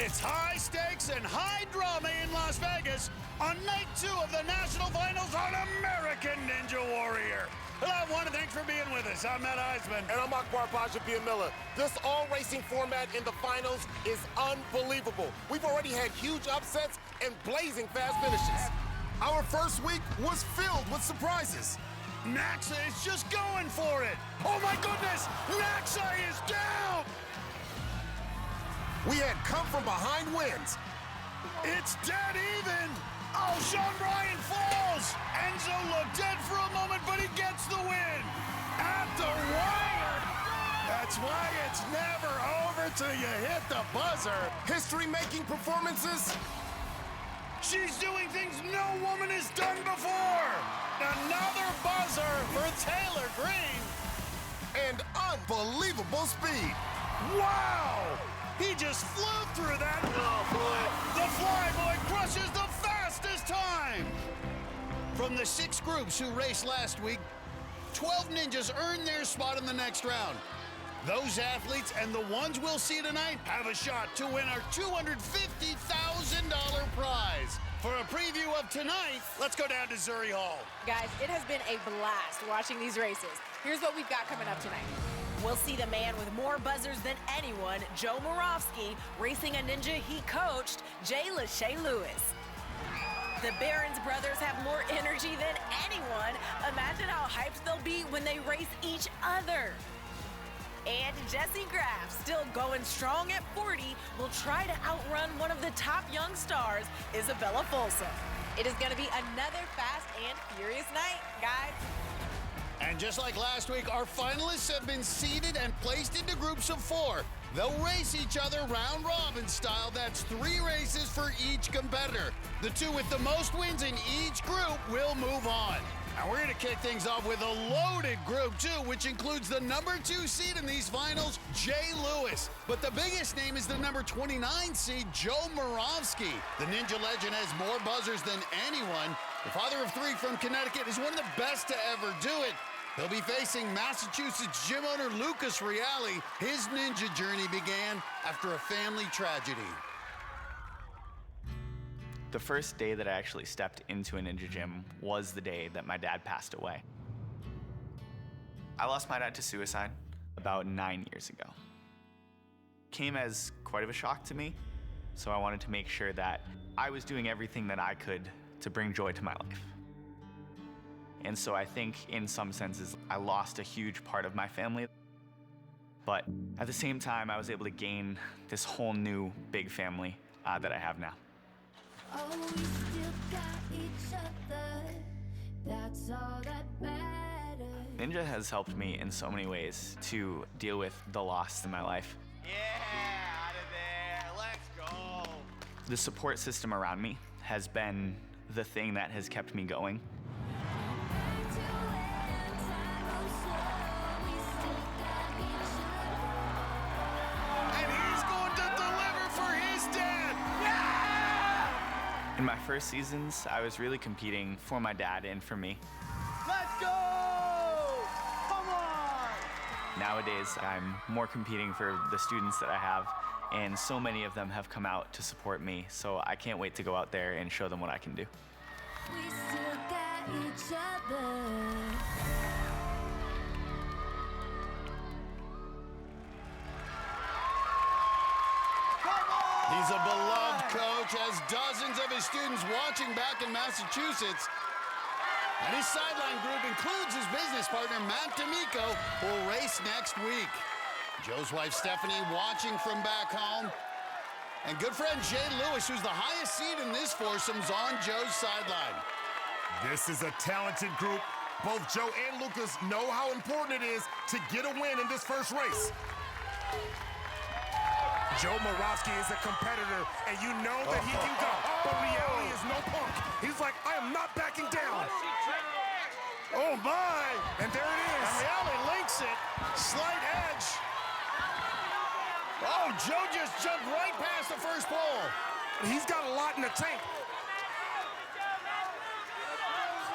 It's high stakes and high drama in Las Vegas on night 2 of the National Finals on American Ninja Warrior. Hello, everyone, and thanks for being with us. I'm Matt Eisman. And I'm Akbar Miller. This all-racing format in the finals is unbelievable. We've already had huge upsets and blazing fast finishes. Our first week was filled with surprises. Naxa is just going for it. Oh, my goodness, Naxa is down. We had come-from-behind wins. It's dead even. Oh, Sean Bryan falls. Enzo looked dead for a moment, but he gets the win. At the wire. That's why it's never over till you hit the buzzer. History-making performances. She's doing things no woman has done before. Another buzzer for Taylor Green. And unbelievable speed. Wow! He just flew through that. Oh, boy. The Flyboy crushes the fastest time. From the 6 groups who raced last week, 12 ninjas earned their spot in the next round. Those athletes and the ones we'll see tonight have a shot to win our $250,000 prize. For a preview of tonight, let's go down to Zuri Hall. Guys, it has been a blast watching these races. Here's what we've got coming up tonight. We'll see the man with more buzzers than anyone, Joe Moravsky, racing a ninja he coached, Jay Lachey Lewis. The Behrens brothers have more energy than anyone. Imagine how hyped they'll be when they race each other. And Jesse Graff, still going strong at 40, will try to outrun one of the top young stars, Isabella Folsom. It is going to be another fast and furious night, guys. And just like last week, our finalists have been seeded and placed into groups of 4. They'll race each other round-robin style. That's 3 races for each competitor. The 2 with the most wins in each group will move on. And we're going to kick things off with a loaded group, too, which includes the number 2 seed in these finals, Jay Lewis. But the biggest name is the number 29 seed, Joe Moravsky. The Ninja legend has more buzzers than anyone. The father of 3 from Connecticut is one of the best to ever do it. He'll be facing Massachusetts gym owner Lucas Reale. His ninja journey began after a family tragedy. The first day that I actually stepped into a ninja gym was the day that my dad passed away. I lost my dad to suicide about 9 years ago. Came as quite of a shock to me, so I wanted to make sure that I was doing everything that I could to bring joy to my life. And so I think in some senses, I lost a huge part of my family. But at the same time, I was able to gain this whole new big family that I have now. Oh, we still got each other. That's all that matters. Ninja has helped me in so many ways to deal with the loss in my life. Yeah, out of there. Let's go. The support system around me has been the thing that has kept me going. In my first seasons, I was really competing for my dad and for me. Let's go! Come on! Nowadays, I'm more competing for the students that I have, and so many of them have come out to support me, so I can't wait to go out there and show them what I can do. We still got each other. He's a beloved coach, has dozens of his students watching back in Massachusetts. And his sideline group includes his business partner, Matt D'Amico, who will race next week. Joe's wife, Stephanie, watching from back home. And good friend Jay Lewis, who's the highest seed in this foursome's on Joe's sideline. This is a talented group. Both Joe and Lucas know how important it is to get a win in this first race. Joe Moravsky is a competitor, and you know that he can go. But Reale is no punk. He's like, I am not backing down. Oh, my! And there it is. And Reale links it. Slight edge. Oh, Joe just jumped right past the first pole. He's got a lot in the tank.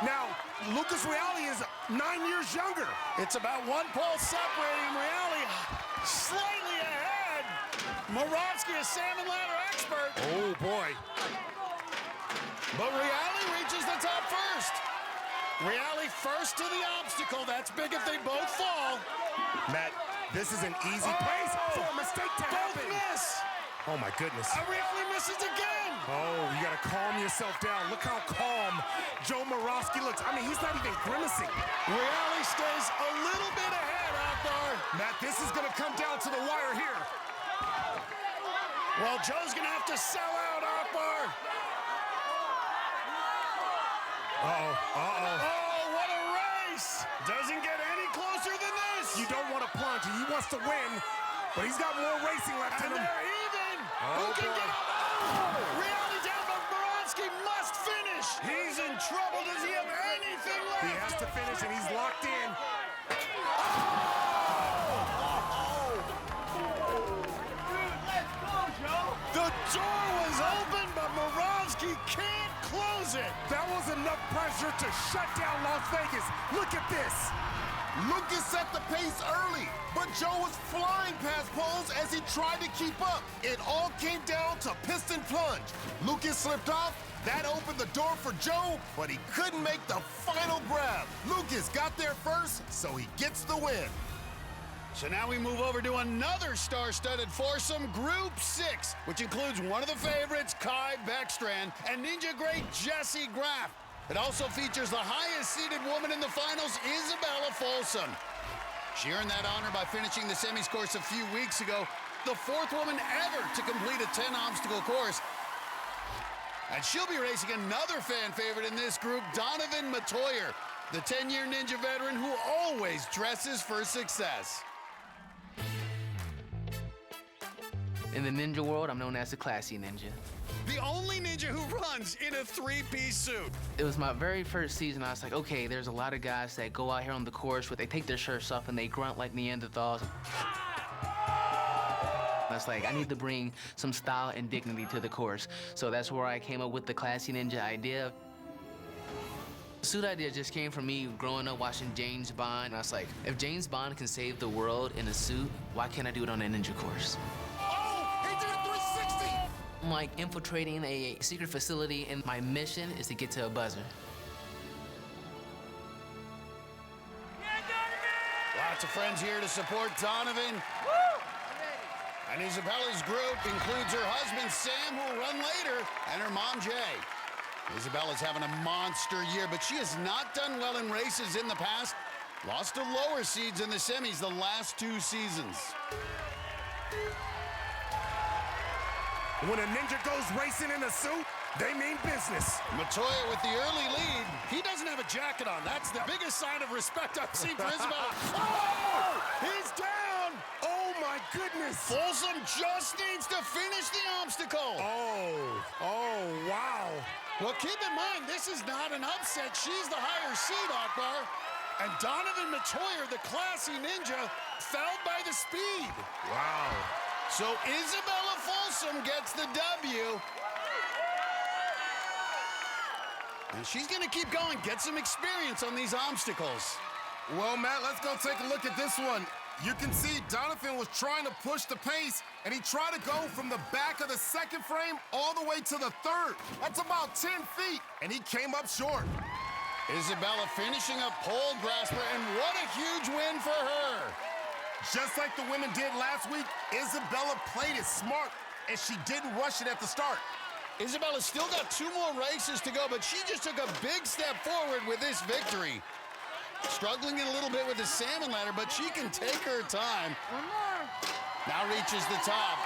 Now, Lucas Reale is 9 years younger. It's about 1 pole separating Reale slightly ahead. Moravsky, a salmon ladder expert. Oh, boy. But Reale reaches the top first. Reale first to the obstacle. That's big if they both fall. Matt, this is an easy place for a mistake to Both happen. miss. Oh, my goodness. Reale misses again. Oh, you got to calm yourself down. Look how calm Joe Moravsky looks. I mean, he's not even grimacing. Reale stays a little bit ahead, Akbar. Matt, this is going to come down to the wire here. Well, Joe's going to have to sell out, Akbar. Oh, what a race. Doesn't get any closer than this. You don't want to plunge. He wants to win, but he's got more racing left in And him. they're even. Oh, Who can boy. get up? Oh! Reale down, but Moravsky must finish. He's in trouble. Does he have anything left? He has to finish, and he's locked in. The door was open, but Moravsky can't close it. That was enough pressure to shut down Las Vegas. Look at this. Lucas set the pace early, but Joe was flying past poles as he tried to keep up. It all came down to piston plunge. Lucas slipped off. That opened the door for Joe, but he couldn't make the final grab. Lucas got there first, so he gets the win. So now we move over to another star-studded foursome, Group 6, which includes one of the favorites, Kai Beckstrand, and Ninja great Jessie Graff. It also features the highest-seeded woman in the finals, Isabella Folsom. She earned that honor by finishing the semis course a few weeks ago, the fourth woman ever to complete a 10-obstacle course. And she'll be racing another fan favorite in this group, Donovan Matoyer, the 10-year Ninja veteran who always dresses for success. In the ninja world, I'm known as the classy ninja. The only ninja who runs in a three-piece suit. It was my very first season. I was like, okay, there's a lot of guys that go out here on the course where they take their shirts off and they grunt like Neanderthals. I was like, I need to bring some style and dignity to the course. So that's where I came up with the classy ninja idea. The suit idea just came from me growing up watching James Bond. And I was like, if James Bond can save the world in a suit, why can't I do it on a ninja course? I'm like infiltrating a secret facility, and my mission is to get to a buzzer. Lots of friends here to support Donovan. And Isabella's group includes her husband, Sam, who will run later, and her mom, Jay. Isabella's having a monster year, but she has not done well in races in the past. Lost to lower seeds in the semis the last 2 seasons. When a ninja goes racing in a suit, they mean business. Matoya with the early lead. He doesn't have a jacket on. That's the biggest sign of respect I've seen for Isabella. Oh! He's down! Oh, my goodness. Folsom just needs to finish the obstacle. Oh, wow. Well, keep in mind, this is not an upset. She's the higher seed, Akbar. And Donovan Matoyer, the classy ninja, fell by the speed. Wow. So Isabella Folsom gets the W. And she's going to keep going, get some experience on these obstacles. Well, Matt, let's go take a look at this one. You can see Donovan was trying to push the pace, and he tried to go from the back of the second frame all the way to the third. That's about 10 feet, and he came up short. Isabella finishing up pole grasper, and what a huge win for her. Just like the women did last week, Isabella played it smart, and she didn't rush it at the start. Isabella's still got 2 more races to go, but she just took a big step forward with this victory. Struggling a little bit with the salmon ladder, but she can take her time. Now reaches the top.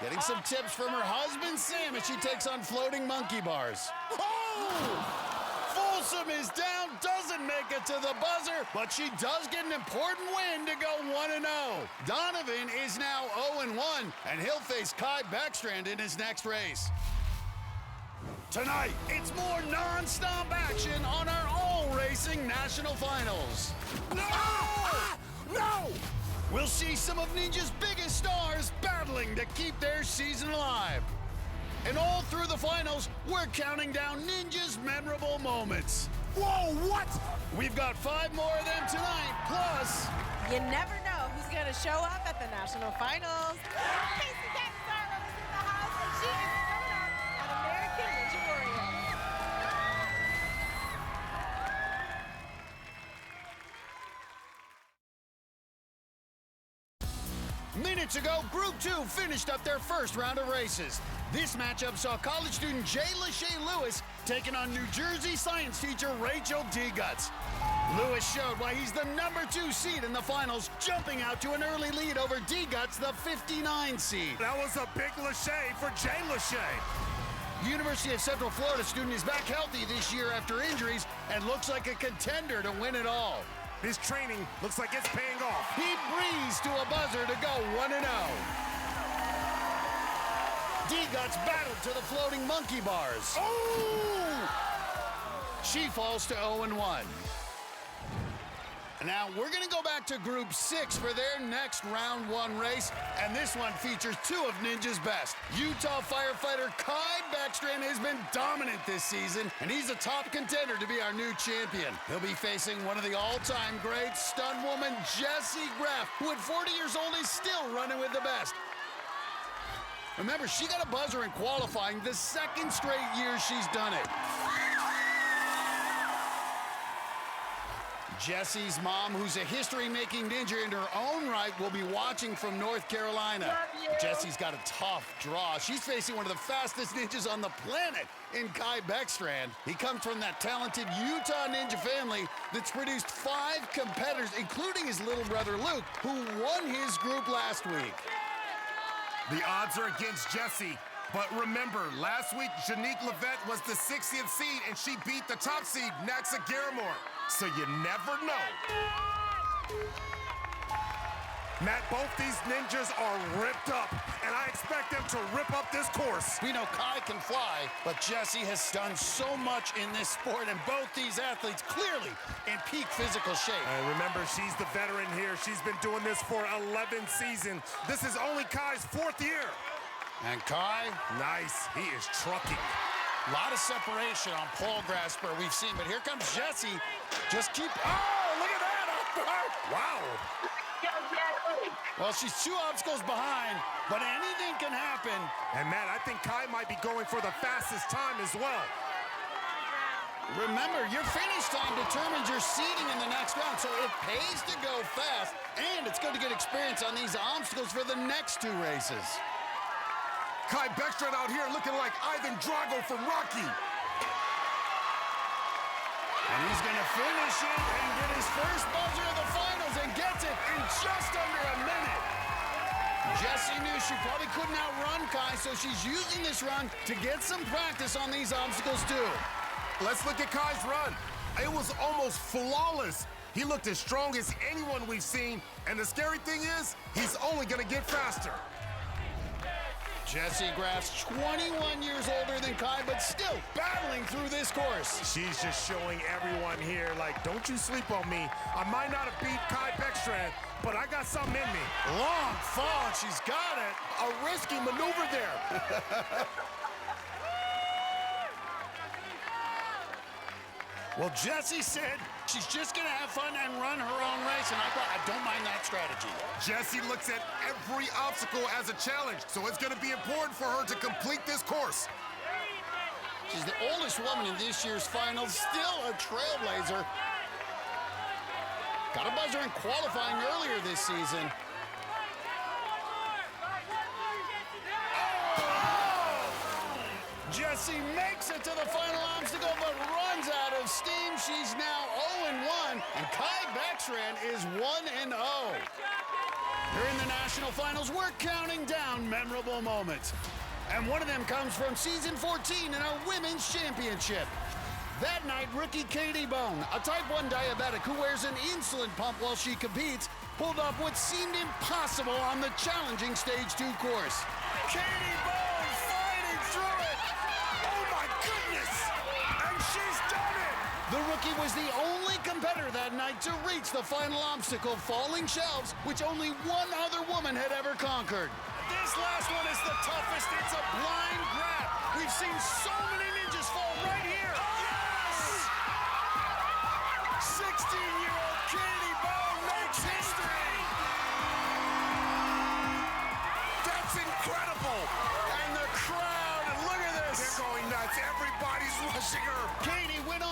Getting some tips from her husband, Sam, as she takes on floating monkey bars. Oh! Folsom is down, doesn't make it to the buzzer, but she does get an important win to go 1-0. Donovan is now 0-1, and he'll face Kai Beckstrand in his next race. Tonight, it's more non-stop action on our all-racing national finals. No! No! We'll see some of Ninja's biggest stars battling to keep their season alive. And all through the finals, we're counting down Ninja's memorable moments. Whoa, what? We've got 5 more of them tonight, plus... You never know who's going to show up at the national finals. Casey Catanzaro is in the house, and she is coming up at American Ninja Warrior. Minutes ago, Group 2 finished up their first round of races. This matchup saw college student Jay Lachey Lewis taking on New Jersey science teacher Rachel D-Guts. Lewis showed why he's the #2 seed in the finals, jumping out to an early lead over D-Guts, the 59 seed. That was a big Lachey for Jay Lachey. University of Central Florida student is back healthy this year after injuries and looks like a contender to win it all. His training looks like it's paying off. He breezed to a buzzer to go 1-0. D-Guts battled to the floating monkey bars. Oh! She falls to 0-1. Now, we're going to go back to Group 6 for their next round 1 race, and this one features 2 of Ninja's best. Utah firefighter Kai Beckstrand has been dominant this season, and he's a top contender to be our new champion. He'll be facing one of the all-time greats, stunt woman Jessie Graff, who at 40 years old is still running with the best. Remember, she got a buzzer in qualifying the 2nd straight year she's done it. Jessie's mom, who's a history-making ninja in her own right, will be watching from North Carolina. Jessie's got a tough draw. She's facing one of the fastest ninjas on the planet in Kai Beckstrand. He comes from that talented Utah ninja family that's produced 5 competitors, including his little brother Luke, who won his group last week. The odds are against Jessie. But remember, last week, Janique Levette was the 60th seed, and she beat the top seed, Naxa Garamore. So you never know. Matt, both these ninjas are ripped up, and I expect them to rip up this course. We know Kai can fly, but Jessie has done so much in this sport, and both these athletes clearly in peak physical shape. And remember, she's the veteran here. She's been doing this for 11 seasons. This is only Kai's 4th year. And Kai, nice, he is trucking. A lot of separation on Paul Grasper we've seen, but here comes Jessie. Just keep, oh, look at that. Wow. Well, she's 2 obstacles behind, but anything can happen. And Matt, I think Kai might be going for the fastest time as well. Remember, your finish time determines your seeding in the next round, so it pays to go fast, and it's good to get experience on these obstacles for the next 2 races. Kai Beckstrand out here looking like Ivan Drago from Rocky. And he's going to finish it and get his first buzzer of the finals and gets it in just under a minute. Jessie knew she probably couldn't outrun Kai, so she's using this run to get some practice on these obstacles too. Let's look at Kai's run. It was almost flawless. He looked as strong as anyone we've seen, and the scary thing is, he's only going to get faster. Jessie Graff's 21 years older than Kai, but still battling through this course. She's just showing everyone here, like, don't you sleep on me. I might not have beat Kai Beckstrand, but I got something in me. Long fall, and she's got it. A risky maneuver there. Well, Jessie said she's just going to have fun and run her own race, and I don't mind that strategy. Jessie looks at every obstacle as a challenge, so it's going to be important for her to complete this course. She's the oldest woman in this year's finals, still a trailblazer. Got a buzzer in qualifying earlier this season. Jessie makes it to the final obstacle, but runs out of steam. She's now 0-1, and Kai Beckstrand is 1-0. Here in the national finals, we're counting down memorable moments. And one of them comes from season 14 in our women's championship. That night, rookie Katie Bone, a type 1 diabetic who wears an insulin pump while she competes, pulled off what seemed impossible on the challenging Stage 2 course. Katie Bone fighting through it! Oh my goodness! And she's done it! The rookie was the only competitor that night to reach the final obstacle, falling shelves, which only one other woman had ever conquered. This last one is the toughest. It's a blind grab. We've seen so many ninjas fall right here. Yes! 16-year-old Katie Bone makes history.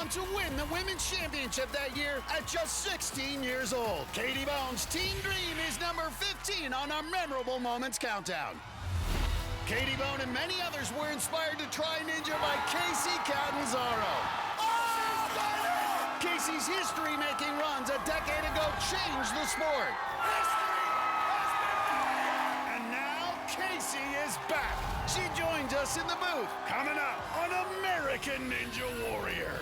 on to win the Women's Championship that year at just 16 years old. Katie Bone's Teen Dream is number 15 on our Memorable Moments Countdown. Katie Bone and many others were inspired to try Ninja by Casey Catanzaro. Casey's history-making runs a decade ago changed the sport. And now Casey is back. She joins us in the booth. Coming up on American Ninja Warrior.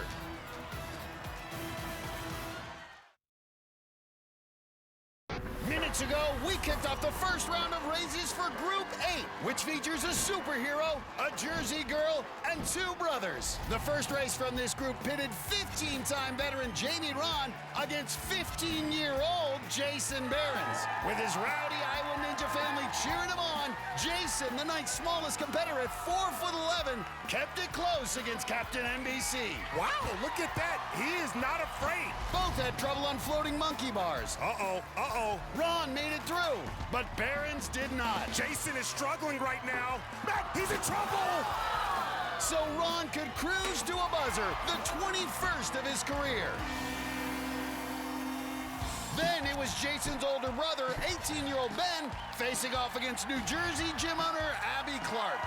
Minutes ago, we kicked off the first round of races for Group 8, which features a superhero, a Jersey girl, and 2 brothers. The first race from this group pitted 15-time veteran Jamie Rahn against 15-year-old Jason Behrens. With his rowdy Iowa Ninja family cheering him on, Jason, the night's smallest competitor at 4'11", kept it close against Captain NBC. Wow, look at that. He is not afraid. Both had trouble on floating monkey bars. Uh-oh. Ron made it through, but Behrens did not. Jason is struggling right now. Matt, he's in trouble! So Ron could cruise to a buzzer, the 21st of his career. Then it was Jason's older brother, 18-year-old Ben, facing off against New Jersey gym owner Abby Clark.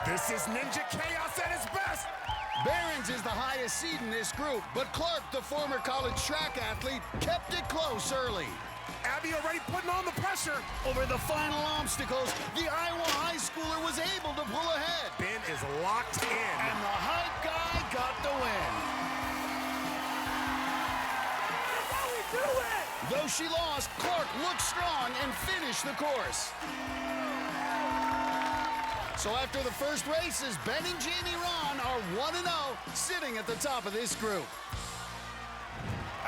This is Ninja Chaos at its best. Behrens is the highest seed in this group, but Clark, the former college track athlete, kept it close early. Abby already putting on the pressure. Over the final obstacles, the Iowa high schooler was able to pull ahead. Ben is locked in. And the hype guy got the win. That's how we do it! Though she lost, Clark looked strong and finished the course. So after the first races, Ben and Jamie Rahn are 1-0, sitting at the top of this group.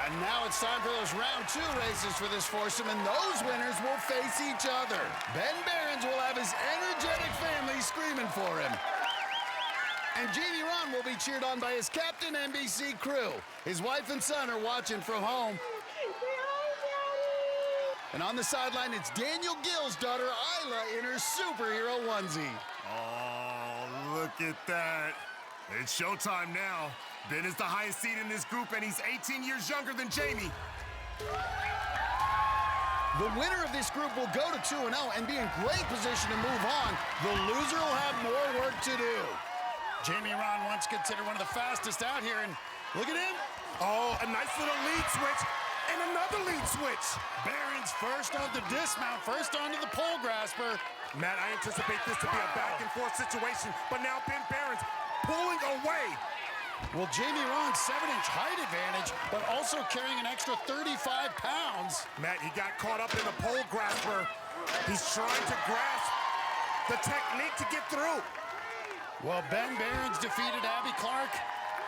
And now it's time for those round 2 races for this foursome, and those winners will face each other. Ben Behrens will have his energetic family screaming for him. And Jamie Rahn will be cheered on by his Captain NBC crew. His wife and son are watching from home. And on the sideline, it's Daniel Gill's daughter, Isla, in her superhero onesie. Oh, look at that. It's showtime now. Ben is the highest seed in this group, and he's 18 years younger than Jamie. The winner of this group will go to 2-0 and be in great position to move on. The loser will have more work to do. Jamie Rahn once considered one of the fastest out here, and look at him. Oh, a nice little lead switch, and another lead switch. Behrens first on the dismount, first onto the pole grasper. Matt, I anticipate this to be a back-and-forth situation, but now Ben Behrens pulling away. Well, Jamie Rahn's 7-inch height advantage, but also carrying an extra 35 pounds. Matt, he got caught up in the pole grasper. He's trying to grasp the technique to get through. Well, Ben Behrens defeated Abby Clark.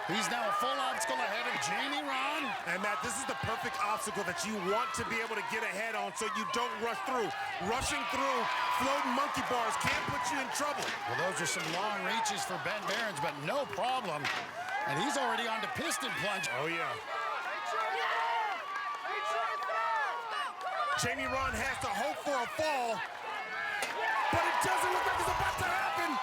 He's now a full obstacle ahead of Jamie Rahn. And Matt, this is the perfect obstacle that you want to be able to get ahead on so you don't rush through. Rushing through floating monkey bars can't put you in trouble. Well, those are some long reaches for Ben Behrens, but no problem. And he's already on to piston plunge. Oh, yeah. Jamie Rahn has to hope for a fall, but it doesn't look like it's about to happen.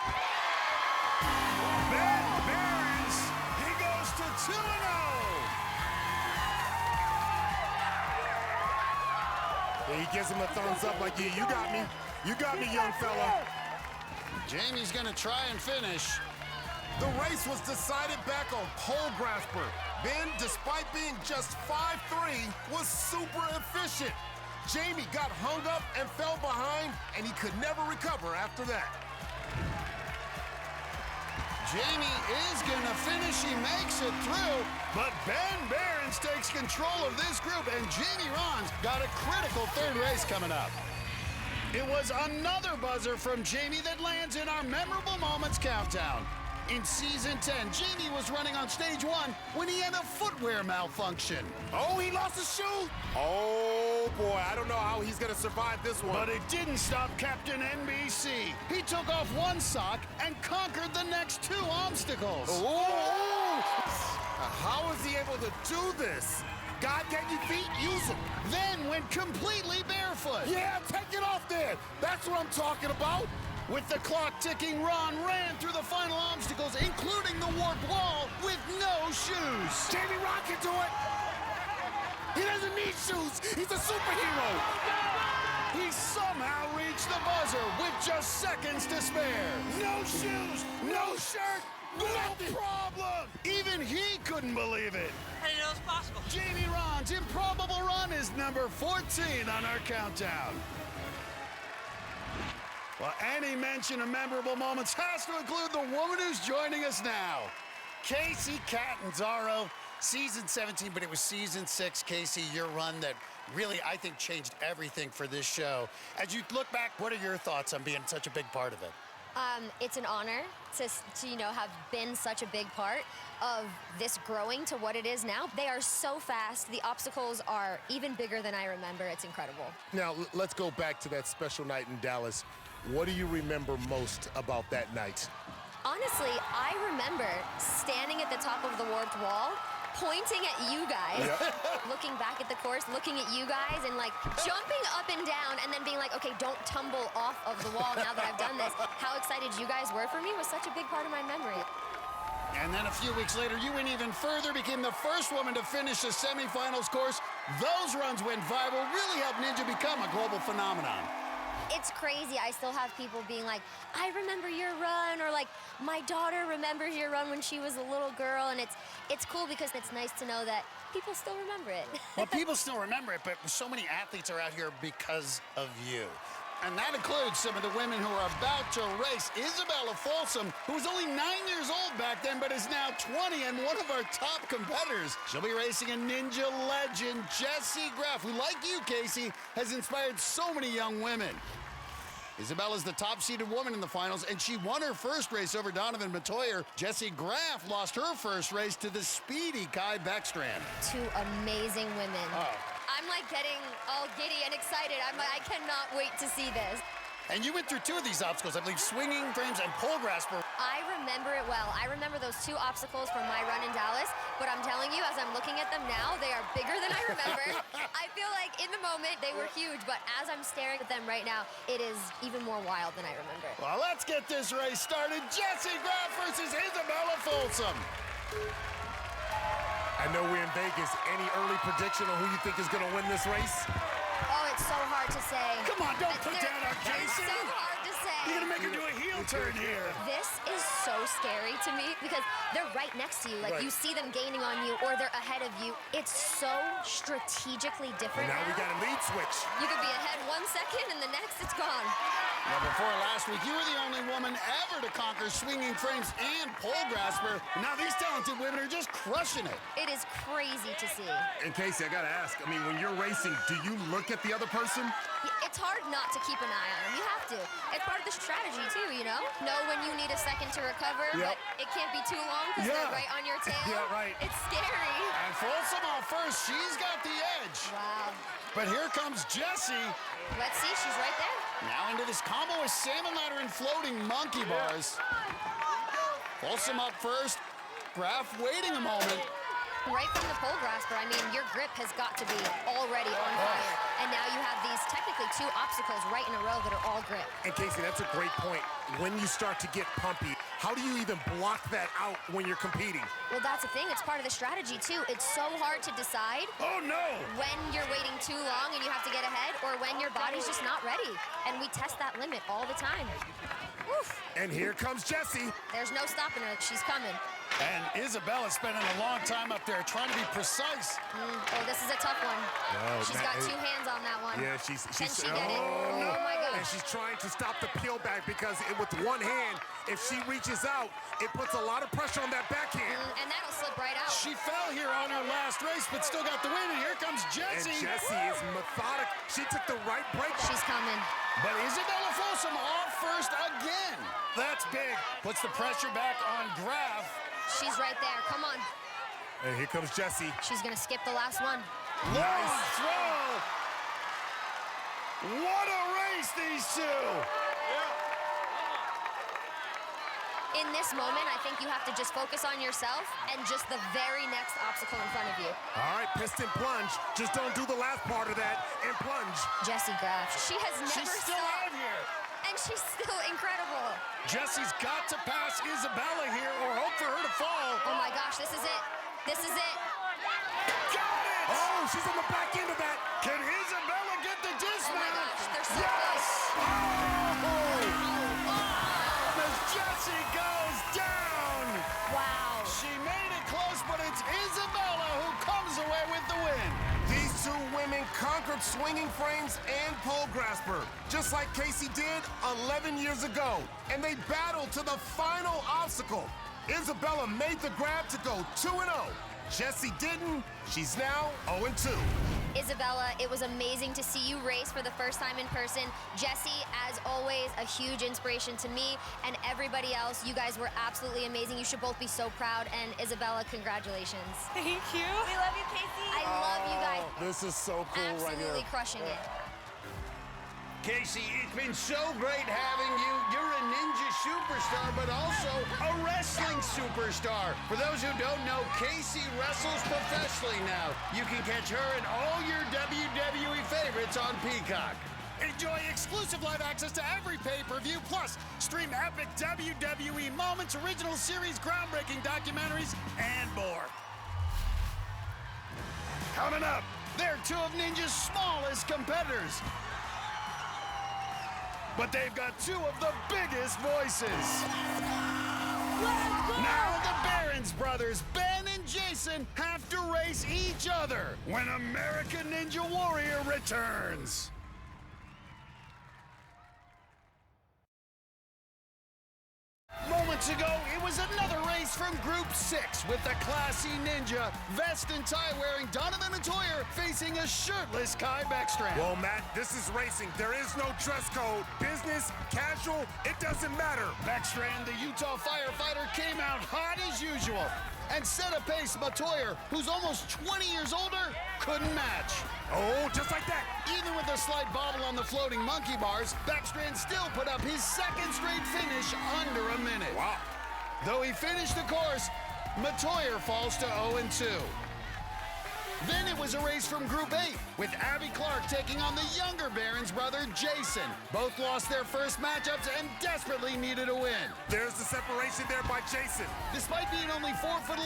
Ben Behrens, he goes to 2-0. He gives him a thumbs up like, yeah, you got me. You got me, young fella. Jamie's gonna try and finish. The race was decided back on pole grasper. Ben, despite being just 5'3", was super efficient. Jamie got hung up and fell behind, and he could never recover after that. Jamie is gonna finish, he makes it through, but Ben Behrens takes control of this group, and Jamie Rahn's got a critical third race coming up. It was another buzzer from Jamie that lands in our Memorable Moments Countdown. In Season 10, Jamie was running on Stage 1 when he had a footwear malfunction. Oh, he lost his shoe? Oh, boy, I don't know how he's gonna survive this one. But it didn't stop Captain NBC. He took off one sock and conquered the next 2 obstacles. Oh! How is he able to do this? God gave you feet, use them. Then went completely barefoot. Yeah, take it off there. That's what I'm talking about. With the clock ticking, Ron ran through the final obstacles, including the warped wall, with no shoes. Jamie Ron can do it. He doesn't need shoes. He's a superhero. He somehow reached the buzzer with just seconds to spare. No shoes, no shirt, nothing. Problem! Even he couldn't believe it. I didn't know it was possible. Jamie Ron's improbable run is number 14 on our countdown. Well, any mention of memorable moments has to include the woman who's joining us now. Casey Catanzaro, season 17, but it was season 6, Casey, your run that really, I think, changed everything for this show. As you look back, what are your thoughts on being such a big part of it? It's an honor to have been such a big part of this growing to what it is now. They are so fast. The obstacles are even bigger than I remember. It's incredible. Now, let's go back to that special night in Dallas. What do you remember most about that night? Honestly, I remember standing at the top of the warped wall, pointing at you guys, looking back at the course, looking at you guys, and like jumping up and down, and then being like, okay, don't tumble off of the wall now that I've done this. How excited you guys were for me was such a big part of my memory. And then a few weeks later, you went even further, became the first woman to finish a semifinals course. Those runs went viral, really helped Ninja become a global phenomenon. It's crazy. I still have people being like, I remember your run, or like, my daughter remembers your run when she was a little girl, and it's cool because it's nice to know that people still remember it. Well, people still remember it, but so many athletes are out here because of you. And that includes some of the women who are about to race. Isabella Folsom, who was only 9 years old back then, but is now 20 and one of our top competitors. She'll be racing a Ninja legend, Jessie Graff, who, like you, Casey, has inspired so many young women. Isabella's the top-seeded woman in the finals, and she won her first race over Donovan Metoyer. Jessie Graff lost her first race to the speedy Kai Beckstrand. Two amazing women. I'm like getting all giddy and excited. I cannot wait to see this. And you went through 2 of these obstacles, I believe, swinging frames and pole grasper. I remember it well. I remember those 2 obstacles from my run in Dallas, but I'm telling you, as I'm looking at them now, they are bigger than I remember. I feel like in the moment, they were huge, but as I'm staring at them right now, it is even more wild than I remember. Well, let's get this race started. Jessie Graff versus Isabella Folsom. I know we're in Vegas. Any early prediction on who you think is going to win this race? Oh, it's so hard to say. Come on, don't put that on Casey. It's so hard to say. You're gonna make her do a heel turn here. This is so scary to me because they're right next to you. Like, you see them gaining on you or they're ahead of you. It's so strategically different Now we got a lead switch. You could be ahead 1 second and the next it's gone. Now, before last week, you were the only woman ever to conquer swinging frames and pole grasper. Now these talented women are just crushing it. It is crazy to see. And Casey, I gotta ask, I mean, when you're racing, do you look at the other person? It's hard not to keep an eye on them. You have to. It's part of the strategy, too, you know? Know when you need a second to recover, but it can't be too long because they're right on your tail. Yeah, right. It's scary. And Folsom off first, she's got the edge. Wow. But here comes Jessie. Let's see, she's right there. Now into this combo with salmon ladder and floating monkey bars. Folsom up first. Graff waiting a moment. Right from the pole grasper, I mean, your grip has got to be already on fire. And now you have these technically 2 obstacles right in a row that are all grip. And Casey, that's a great point. When you start to get pumpy, how do you even block that out when you're competing? Well, that's the thing. It's part of the strategy, too. It's so hard to decide when you're waiting too long and you have to get ahead or when your body's just not ready. And we test that limit all the time. Oof. And here comes Jessie. There's no stopping her. She's coming. And Isabella's spending a long time up there trying to be precise. Oh, this is a tough one. She's got 2 hands on that one. Yeah, she's Can she get it? Oh, my gosh. And she's trying to stop the peel back because with one hand, if she reaches out, it puts a lot of pressure on that backhand. And that'll slip right out. She fell here on her last race, but still got the win. And here comes Jessie. And Jessie is methodic. She took the right break. She's coming. But Isabella Folsom off first again. That's big. Puts the pressure back on Graff. She's right there. Come on. And here comes Jessie. She's going to skip the last one. Nice throw. What a race, these 2. In this moment, I think you have to just focus on yourself and just the very next obstacle in front of you. All right, piston plunge. Just don't do the last part of that and plunge. Jessie Graff. She has never She's still stopped. out here. and she's still incredible. Jesse's got to pass Isabella here or hope for her to fall. Oh my gosh, this is it. This is it. Got it! Oh, she's on the back end of that. Can Isabella get the Oh my dismount? gosh, they're so Yes! close. As Jessie goes down. Wow. She made it close, but it's Isabella who comes away with the win. These two women conquered swinging frames and pole grasper, just like Casey did 11 years ago. And they battled to the final obstacle. Isabella made the grab to go 2-0. Jessie didn't. She's now 0-2. Isabella, it was amazing to see you race for the first time in person. Jessie, as always, a huge inspiration to me and everybody else. You guys were absolutely amazing. You should both be so proud. And Isabella, congratulations. Thank you. We love you, Casey. I love you guys. This is so cool right here. Absolutely crushing it. Casey, it's been so great having you. You're a ninja superstar, but also a wrestling superstar. For those who don't know, Casey wrestles professionally now. You can catch her and all your WWE favorites on Peacock. Enjoy exclusive live access to every pay-per-view, plus stream epic WWE moments, original series, groundbreaking documentaries, and more. Coming up, they're two of Ninja's smallest competitors. But they've got two of the biggest voices. Now the Behrens brothers, Ben and Jason, have to race each other when American Ninja Warrior returns. Moments ago, it was another race from Group 6 with the classy ninja, vest and tie wearing Donovan Atoyer facing a shirtless Kai Beckstrand. Well, Matt, this is racing. There is no dress code. Business, casual, it doesn't matter. Beckstrand, the Utah firefighter, came out hot as usual and set a pace Matoyer, who's almost 20 years older, couldn't match. Oh, just like that. Even with a slight bobble on the floating monkey bars, Beckstrand still put up his second straight finish under a minute. Wow. Though he finished the course, Matoyer falls to 0-2. Then it was a race from Group 8, with Abby Clark taking on the younger Behrens brother, Jason. Both lost their first matchups and desperately needed a win. There's the separation there by Jason. Despite being only 4'11",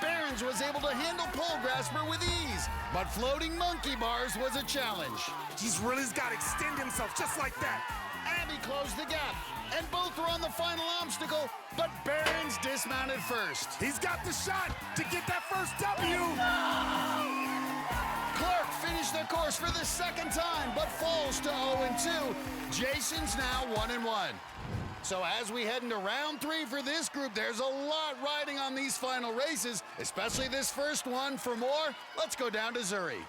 Behrens was able to handle pole grasper with ease. But floating monkey bars was a challenge. He's really got to extend himself just like that. Abby closed the gap, and both were on the final obstacle, but Behrens dismounted first. He's got the shot to get that first W. Clark finished the course for the second time, but falls to 0-2. Jason's now 1-1. So as we head into round 3 for this group, there's a lot riding on these final races, especially this first one. For more, let's go down to Zuri.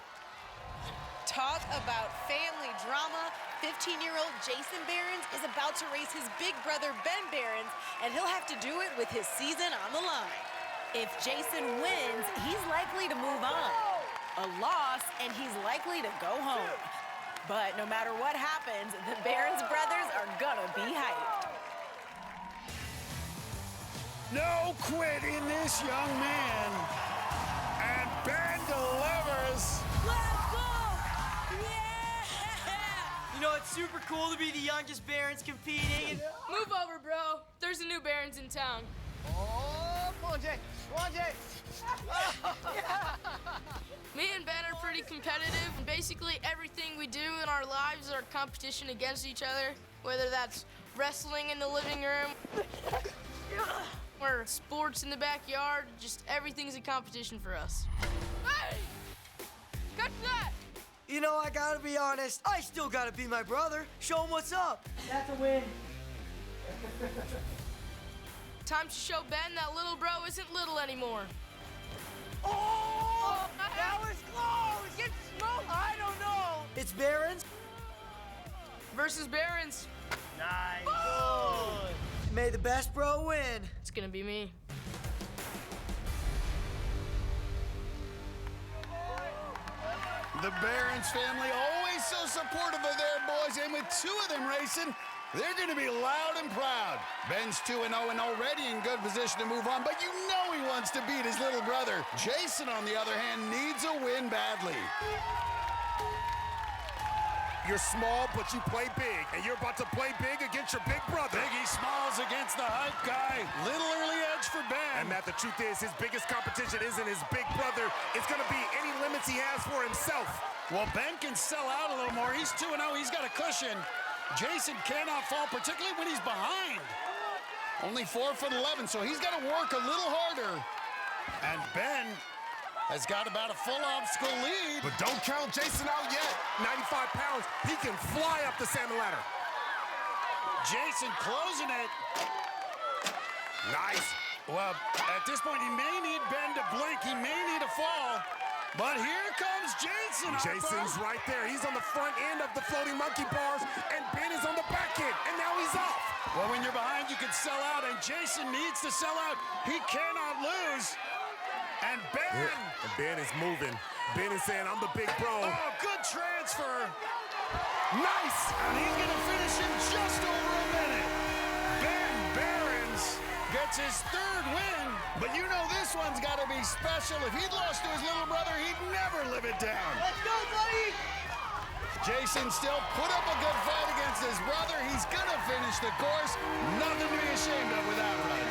Talk about family drama. 15-year-old Jason Behrens is about to race his big brother Ben Behrens, and he'll have to do it with his season on the line. If Jason wins, he's likely to move on. A loss, and he's likely to go home. But no matter what happens, the Behrens brothers are gonna be hyped. No quit in this young man. And Ben delivers. Let's go! Yeah! You know, it's super cool to be the youngest Behrens competing. Move over, bro. There's a new Behrens in town. Oh, come on, Jay. Come on, Jay. Me and Ben are pretty competitive. Basically, everything we do in our lives are competition against each other, whether that's wrestling in the living room or sports in the backyard. Just everything's a competition for us. Hey! Cut that! You know, I gotta be honest, I still gotta be my brother. Show him what's up. That's a win. Time to show Ben that little bro isn't little anymore. Oh! That was close! Get smoked! I don't know. It's Behrens Versus Behrens. Nice. Good. May the best bro win. It's gonna be me. The Behrens family always so supportive of their boys, and with two of them racing, they're going to be loud and proud. Ben's 2-0 and already in good position to move on, but you know he wants to beat his little brother. Jason, on the other hand, needs a win badly. You're small, but you play big, and you're about to play big against your big brother. Biggie Smalls against the hype guy. Little early edge for Ben. And Matt, the truth is, his biggest competition isn't his big brother. It's going to be any limits he has for himself. Well, Ben can sell out a little more. He's 2-0. He's got a cushion. Jason cannot fall, particularly when he's behind. Only 4'11", so he's got to work a little harder. And Ben has got about a full obstacle lead. But don't count Jason out yet. 95 pounds, he can fly up the salmon ladder. Jason closing it. Nice. Well, at this point, he may need Ben to blink. He may need a fall. But here comes Jason. Jason's right there. He's on the front end of the floating monkey bars, and Ben is on the back end, and now he's off. Well, when you're behind, you can sell out, and Jason needs to sell out. He cannot lose. And Ben. And Ben is moving. Ben is saying, I'm the big bro. Oh, good transfer. Nice. And he's going to finish in just over a minute. Ben Behrens gets his third win. But you know this one's got to be special. If he'd lost to his little brother, he'd never live it down. Let's go, buddy! Jason still put up a good fight against his brother. He's going to finish the course. Nothing to be ashamed of with that run.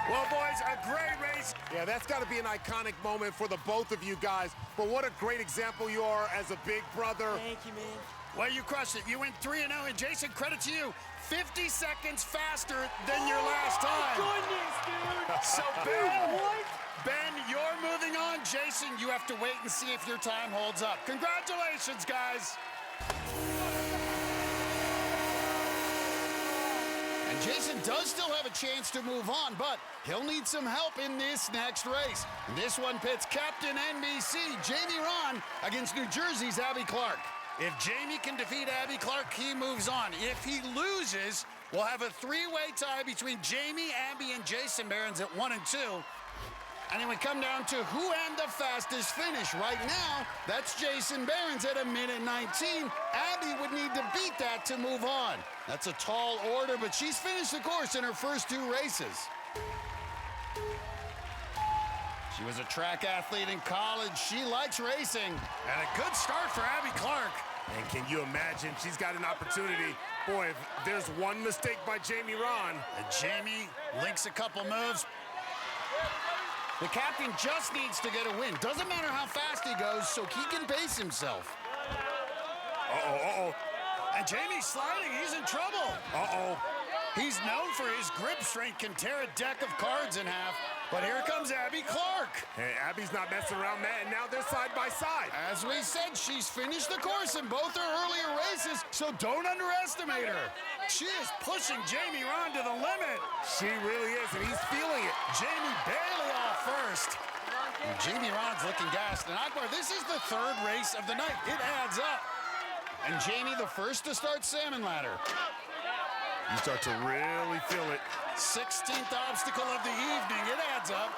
Well, boys, a great race. Yeah, that's got to be an iconic moment for the both of you guys. But what a great example you are as a big brother. Thank you, man. Well, you crushed it. You went 3-0, and Jason, credit to you. 50 seconds faster than your last time. Goodness, dude. So, Ben, you're moving on. Jason, you have to wait and see if your time holds up. Congratulations, guys. And Jason does still have a chance to move on, but he'll need some help in this next race. This one pits Captain NBC, Jamie Rahn, against New Jersey's Abby Clark. If Jamie can defeat Abby Clark, he moves on. If he loses, we'll have a three-way tie between Jamie, Abby, and Jason Behrens at 1 and 2. And then we come down to who had the fastest finish. Right now, that's Jason Behrens at 1:19. Abby would need to beat that to move on. That's a tall order, but she's finished the course in her first 2 races. She was a track athlete in college. She likes racing. And a good start for Abby Clark. And can you imagine? She's got an opportunity. Boy, if there's one mistake by Jamie Rahn. And Jamie links a couple moves. The captain just needs to get a win. Doesn't matter how fast he goes, so he can pace himself. Uh-oh. And Jamie's sliding. He's in trouble. Uh-oh. He's known for his grip strength, can tear a deck of cards in half. But here comes Abby Clark. Hey, Abby's not messing around, Matt, and now they're side by side. As we said, she's finished the course in both her earlier races, so don't underestimate her. She is pushing Jamie Rahn to the limit. She really is, and he's feeling it. Jamie barely off first. And Jamie Rahn's looking gassed. And Akbar, this is the 3rd race of the night. It adds up. And Jamie, the first to start Salmon Ladder. You start to really feel it. 16th obstacle of the evening. It adds up.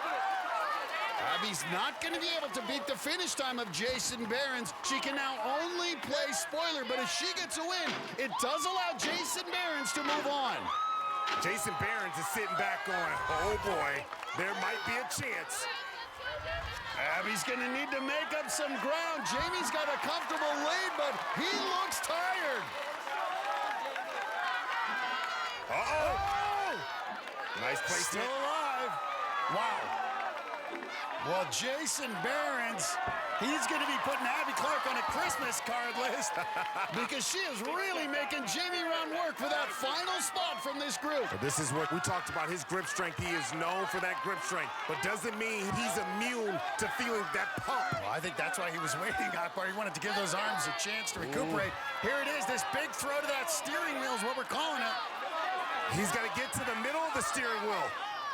Abby's not going to be able to beat the finish time of Jason Behrens. She can now only play spoiler, but if she gets a win, it does allow Jason Behrens to move on. Jason Behrens is sitting back going, oh boy, there might be a chance. Abby's going to need to make up some ground. Jamie's got a comfortable lead, but he looks tired. Uh-oh. Nice placement. Still alive. Wow. Well, Jason Behrens, he's going to be putting Abby Clark on a Christmas card list because she is really making Jamie Rahn work for that final spot from this group. But this is what we talked about, his grip strength. He is known for that grip strength, but doesn't mean he's immune to feeling that pump. Well, I think that's why he was waiting, Akbar. He wanted to give those arms a chance to recuperate. Here it is, this big throw to that steering wheel is what we're calling it. He's got to get to the middle of the steering wheel.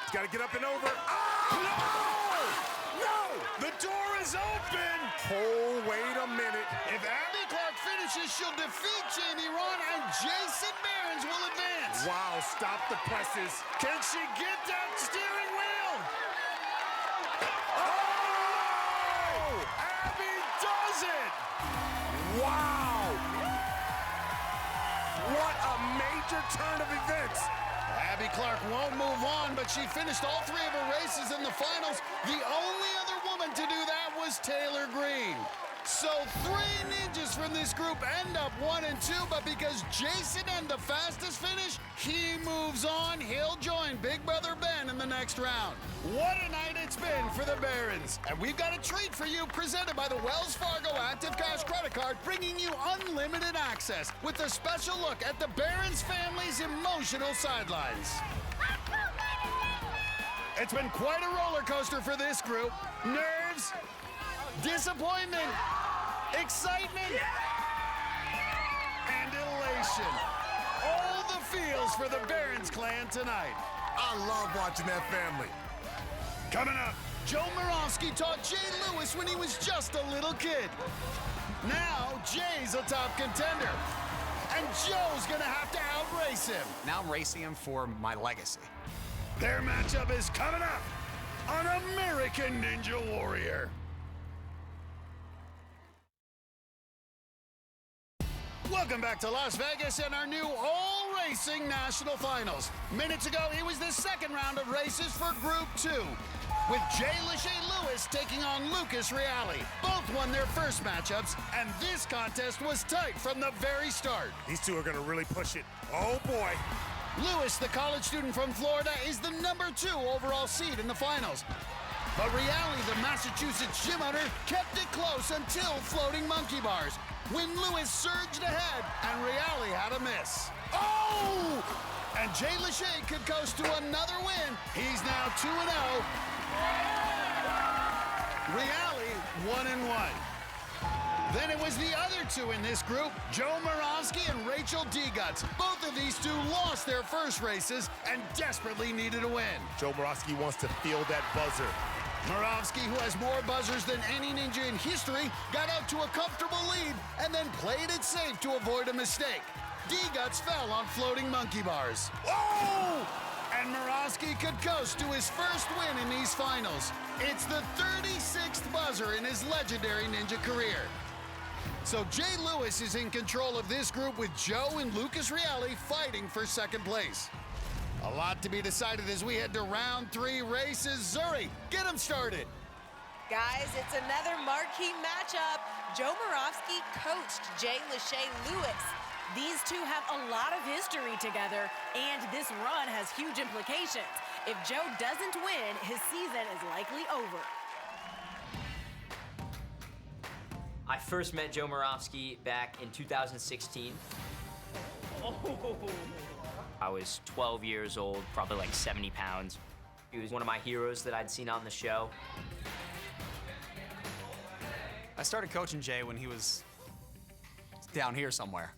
He's got to get up and over. Oh! No! The door is open! Oh, wait a minute. If Abby Clark finishes, she'll defeat Jamie Rahn, and Jason Behrens will advance. Wow, stop the presses. Can she get that steering wheel? Oh! Abby does it! Wow! What a major turn of events. Abby Clark won't move on, but she finished all 3 of her races in the finals. The only other woman to do that was Taylor Green. So 3 ninjas from this group end up 1 and 2, but because Jason had the fastest finish, he moves on. He'll join Big Brother Ben in the next round. What a night it's been for the Barons. And we've got a treat for you presented by the Wells Fargo Active Cash Credit Card, bringing you unlimited access with a special look at the Barons family's emotional sidelines. It's been quite a roller coaster for this group. Nerves, disappointment, excitement, and elation. All the feels for the Barons clan tonight. I love watching that family. Coming up, Joe Moravsky taught Jay Lewis when he was just a little kid. Now, Jay's a top contender. And Joe's gonna have to outrace him. Now I'm racing him for my legacy. Their matchup is coming up on American Ninja Warrior. Welcome back to Las Vegas and our new all-racing national finals. Minutes ago, it was the second round of races for Group 2, with Jay Lachey Lewis taking on Lucas Reale. Both won their first matchups, and this contest was tight from the very start. These two are gonna really push it. Oh boy. Lewis, the college student from Florida, is the #2 overall seed in the finals. But Reale, the Massachusetts gym owner, kept it close until floating monkey bars, when Lewis surged ahead and Reale had a miss. Oh! And Jay Lachey could coast to another win. He's now 2-0. Reale 1-1. Then it was the other two in this group, Joe Moravsky and Rachel Deguts. Both of these two lost their first races and desperately needed a win. Joe Moravsky wants to feel that buzzer. Moravsky, who has more buzzers than any ninja in history, got out to a comfortable lead and then played it safe to avoid a mistake. Deguts fell on floating monkey bars. Oh! And Moravsky could coast to his first win in these finals. It's the 36th buzzer in his legendary ninja career. So Jay Lewis is in control of this group with Joe and Lucas Reale fighting for second place. A lot to be decided as we head to round 3 races. Zuri, get them started. Guys, it's another marquee matchup. Joe Moravsky coached Jay Lachey Lewis. These two have a lot of history together, and this run has huge implications. If Joe doesn't win, his season is likely over. I first met Joe Moravsky back in 2016. I was 12 years old, probably like 70 pounds. He was one of my heroes that I'd seen on the show. I started coaching Jay when he was down here somewhere.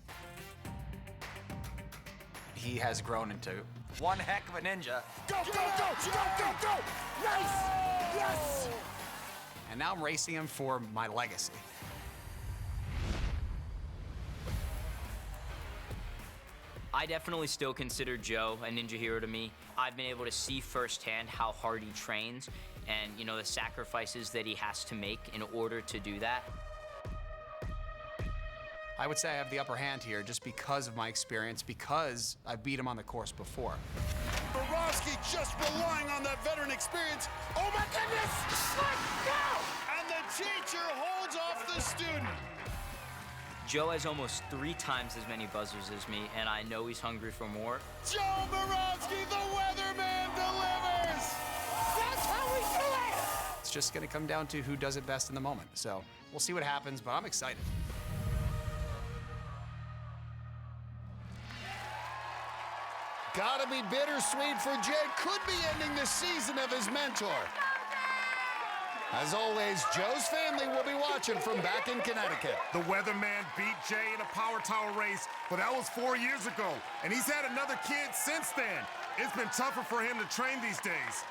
He has grown into one heck of a ninja. Go, go, go, go, go, go! Nice! Yes! And now I'm racing him for my legacy. I definitely still consider Joe a ninja hero to me. I've been able to see firsthand how hard he trains and, you know, the sacrifices that he has to make in order to do that. I would say I have the upper hand here just because of my experience, because I beat him on the course before. Moravsky just relying on that veteran experience. Oh my goodness! Let's go! And the teacher holds off the student. Joe has almost 3 times as many buzzers as me, and I know he's hungry for more. Joe Moravsky, the weatherman, delivers! That's how we do it! It's just gonna come down to who does it best in the moment. So we'll see what happens, but I'm excited. Gotta be bittersweet for Jay. Could be ending the season of his mentor. As always, Joe's family will be watching from back in Connecticut. The weatherman beat Jay in a power tower race, but that was 4 years ago. And he's had another kid since then. It's been tougher for him to train these days.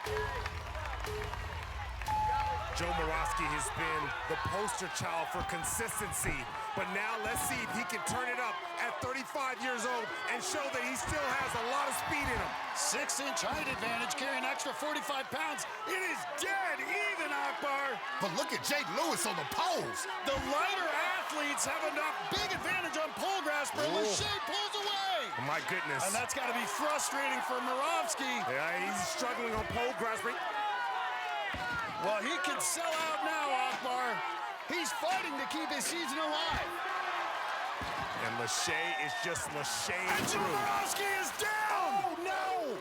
Joe Moravsky has been the poster child for consistency. But now let's see if he can turn it up at 35 years old and show that he still has a lot of speed in him. 6-inch height advantage, carrying an extra 45 pounds. It is dead even, Akbar. But look at Jay Lewis on the poles. The lighter athletes have a big advantage on pole grasp, but Lachey pulls away. Oh my goodness. And that's got to be frustrating for Moravsky. Yeah, he's struggling on pole grasping. Well, he could sell out now, Akbar. He's fighting to keep his season alive. And Lachey is just Lachey. And Jomorowski is down! Oh, no!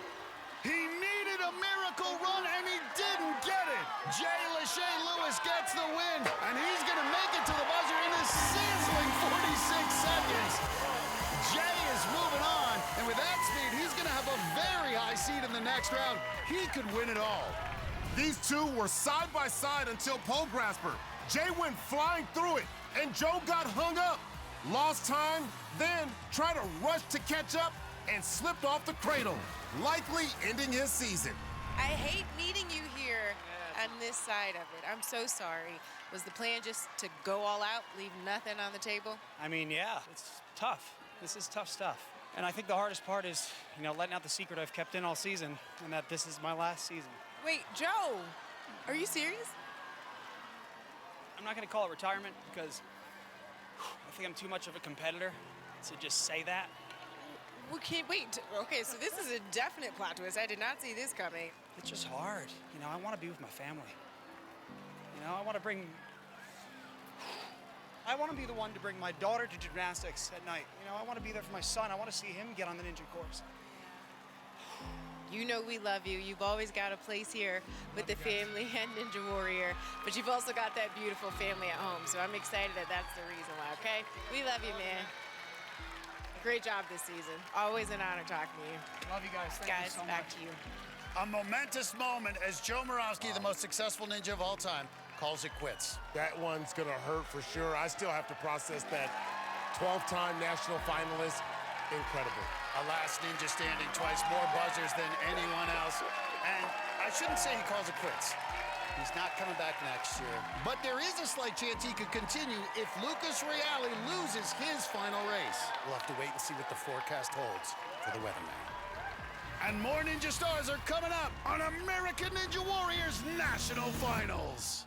He needed a miracle run, and he didn't get it. Jay Lachey Lewis gets the win, and he's going to make it to the buzzer in a sizzling 46 seconds. Jay is moving on, and with that speed, he's going to have a very high seed in the next round. He could win it all. These two were side by side until pole grasper. Jay went flying through it, and Joe got hung up. Lost time, then tried to rush to catch up and slipped off the cradle, likely ending his season. I hate meeting you here on this side of it. I'm so sorry. Was the plan just to go all out, leave nothing on the table? I mean, yeah, it's tough. This is tough stuff. And I think the hardest part is, letting out the secret I've kept in all season, and that this is my last season. Wait, Joe, are you serious? I'm not going to call it retirement because I think I'm too much of a competitor to just say that. Okay, wait. Okay, so this is a definite plot twist. I did not see this coming. It's just hard. I want to be with my family. I want to be the one to bring my daughter to gymnastics at night. I want to be there for my son. I want to see him get on the ninja course. You know we love you. You've always got a place here with the family and Ninja Warrior, but you've also got that beautiful family at home, so I'm excited that that's the reason why, okay? We love you, man. Great job this season. Always an honor talking to you. Love you guys. Thank you so back much. to you. A momentous moment as Jomorowski, the most successful ninja of all time, calls it quits. That one's gonna hurt for sure. I still have to process that. 12-time national finalist, incredible. A last ninja standing, twice more buzzers than anyone else. And I shouldn't say he calls it quits. He's not coming back next year. But there is a slight chance he could continue if Lucas Reale loses his final race. We'll have to wait and see what the forecast holds for the weatherman. And more Ninja Stars are coming up on American Ninja Warriors National Finals.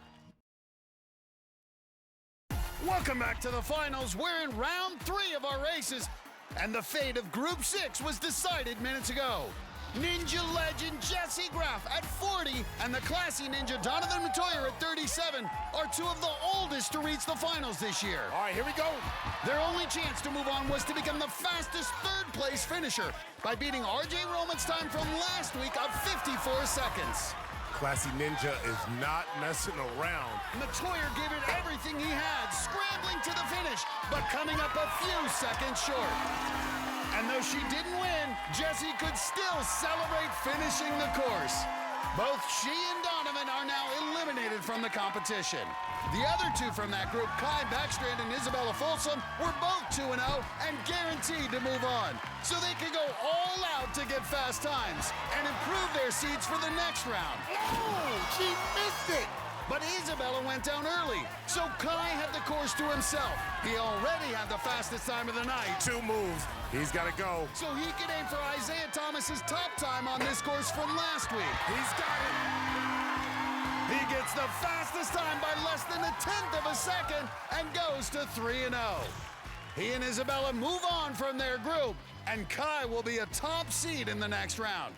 Welcome back to the finals. We're in round 3 of our races, and the fate of Group 6 was decided minutes ago. Ninja legend Jesse Graff at 40 and the classy ninja Donovan Matoyer at 37 are two of the oldest to reach the finals this year. All right, here we go. Their only chance to move on was to become the fastest third-place finisher by beating R.J. Roman's time from last week of 54 seconds. Classy Ninja is not messing around. Matoyer gave it everything he had, scrambling to the finish, but coming up a few seconds short. And though she didn't win, Jessie could still celebrate finishing the course. Both she and Donovan are now eliminated from the competition. The other two from that group, Kai Backstrand and Isabella Folsom, were both 2-0 and guaranteed to move on. So they could go all out to get fast times and improve their seeds for the next round. Oh, she missed it. But Isabella went down early, so Kai had the course to himself. He already had the fastest time of the night. 2 moves. He's got to go. So he could aim for Isaiah Thomas's top time on this course from last week. He's got it. He gets the fastest time by less than 1/10 of a second and goes to 3-0. He and Isabella move on from their group, and Kai will be a top seed in the next round.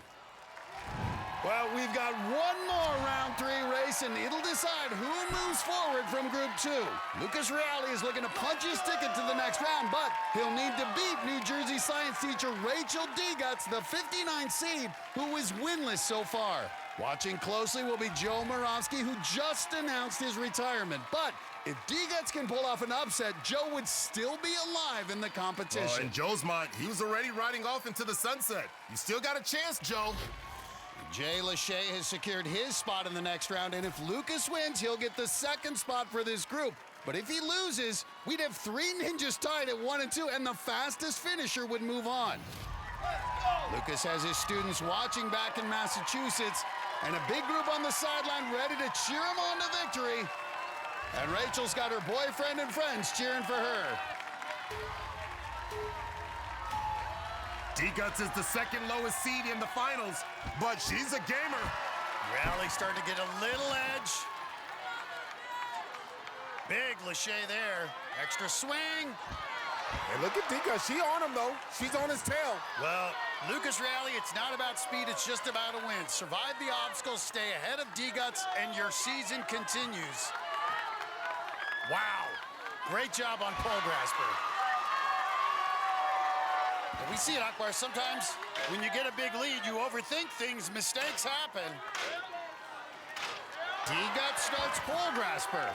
Well, we've got one more round 3 race, and it'll decide who moves forward from Group 2. Lucas Reale is looking to punch his ticket to the next round, but he'll need to beat New Jersey science teacher Rachel Deguts, the 59 seed, who is winless so far. Watching closely will be Joe Moravsky, who just announced his retirement. But if Deguts can pull off an upset, Joe would still be alive in the competition. In Joe's mind, he was already riding off into the sunset. You still got a chance, Joe. Jay Lachey has secured his spot in the next round, and if Lucas wins, he'll get the second spot for this group. But if he loses, we'd have 3 ninjas tied at 1 and 2, and the fastest finisher would move on. Lucas has his students watching back in Massachusetts, and a big group on the sideline ready to cheer him on to victory. And Rachel's got her boyfriend and friends cheering for her. Deguts is the second lowest seed in the finals, but she's a gamer. Reale starting to get a little edge. Big Lachey there. Extra swing. And look at Dika. She on him, though. She's on his tail. Well, Lucas Reale, it's not about speed, it's just about a win. Survive the obstacles, stay ahead of D-Guts, and your season continues. Wow. Great job on Pole Grasper. And we see it, Akbar. Sometimes when you get a big lead, you overthink things, mistakes happen. D-Guts starts Pole Grasper.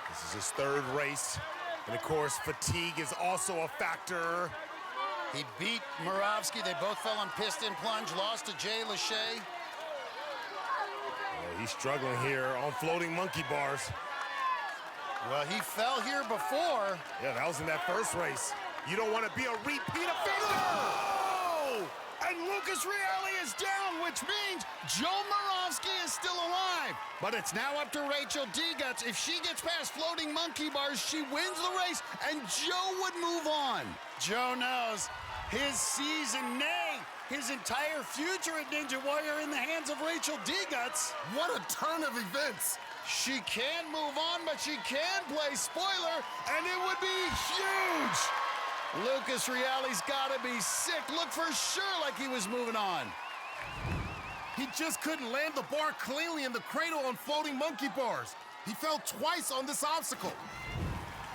This is his third race. And of course, fatigue is also a factor. He beat Muravsky. They both fell on piston plunge, lost to Jay Lachey. Yeah, he's struggling here on floating monkey bars. Well, he fell here before. Yeah, that was in that first race. You don't want to be a repeat offender. Oh! And Lucas Reale is down, which means Joe Muravsky is still alive. But it's now up to Rachel D-Guts. If she gets past floating monkey bars, she wins the race, and Joe would move on. Joe knows his season, nay, his entire future at Ninja Warrior in the hands of Rachel D-Guts. What a turn of events. She can move on, but she can play spoiler, and it would be huge. Lucas Reale's got to be sick. Look for sure like he was moving on. He just couldn't land the bar cleanly in the cradle on floating monkey bars. He fell twice on this obstacle.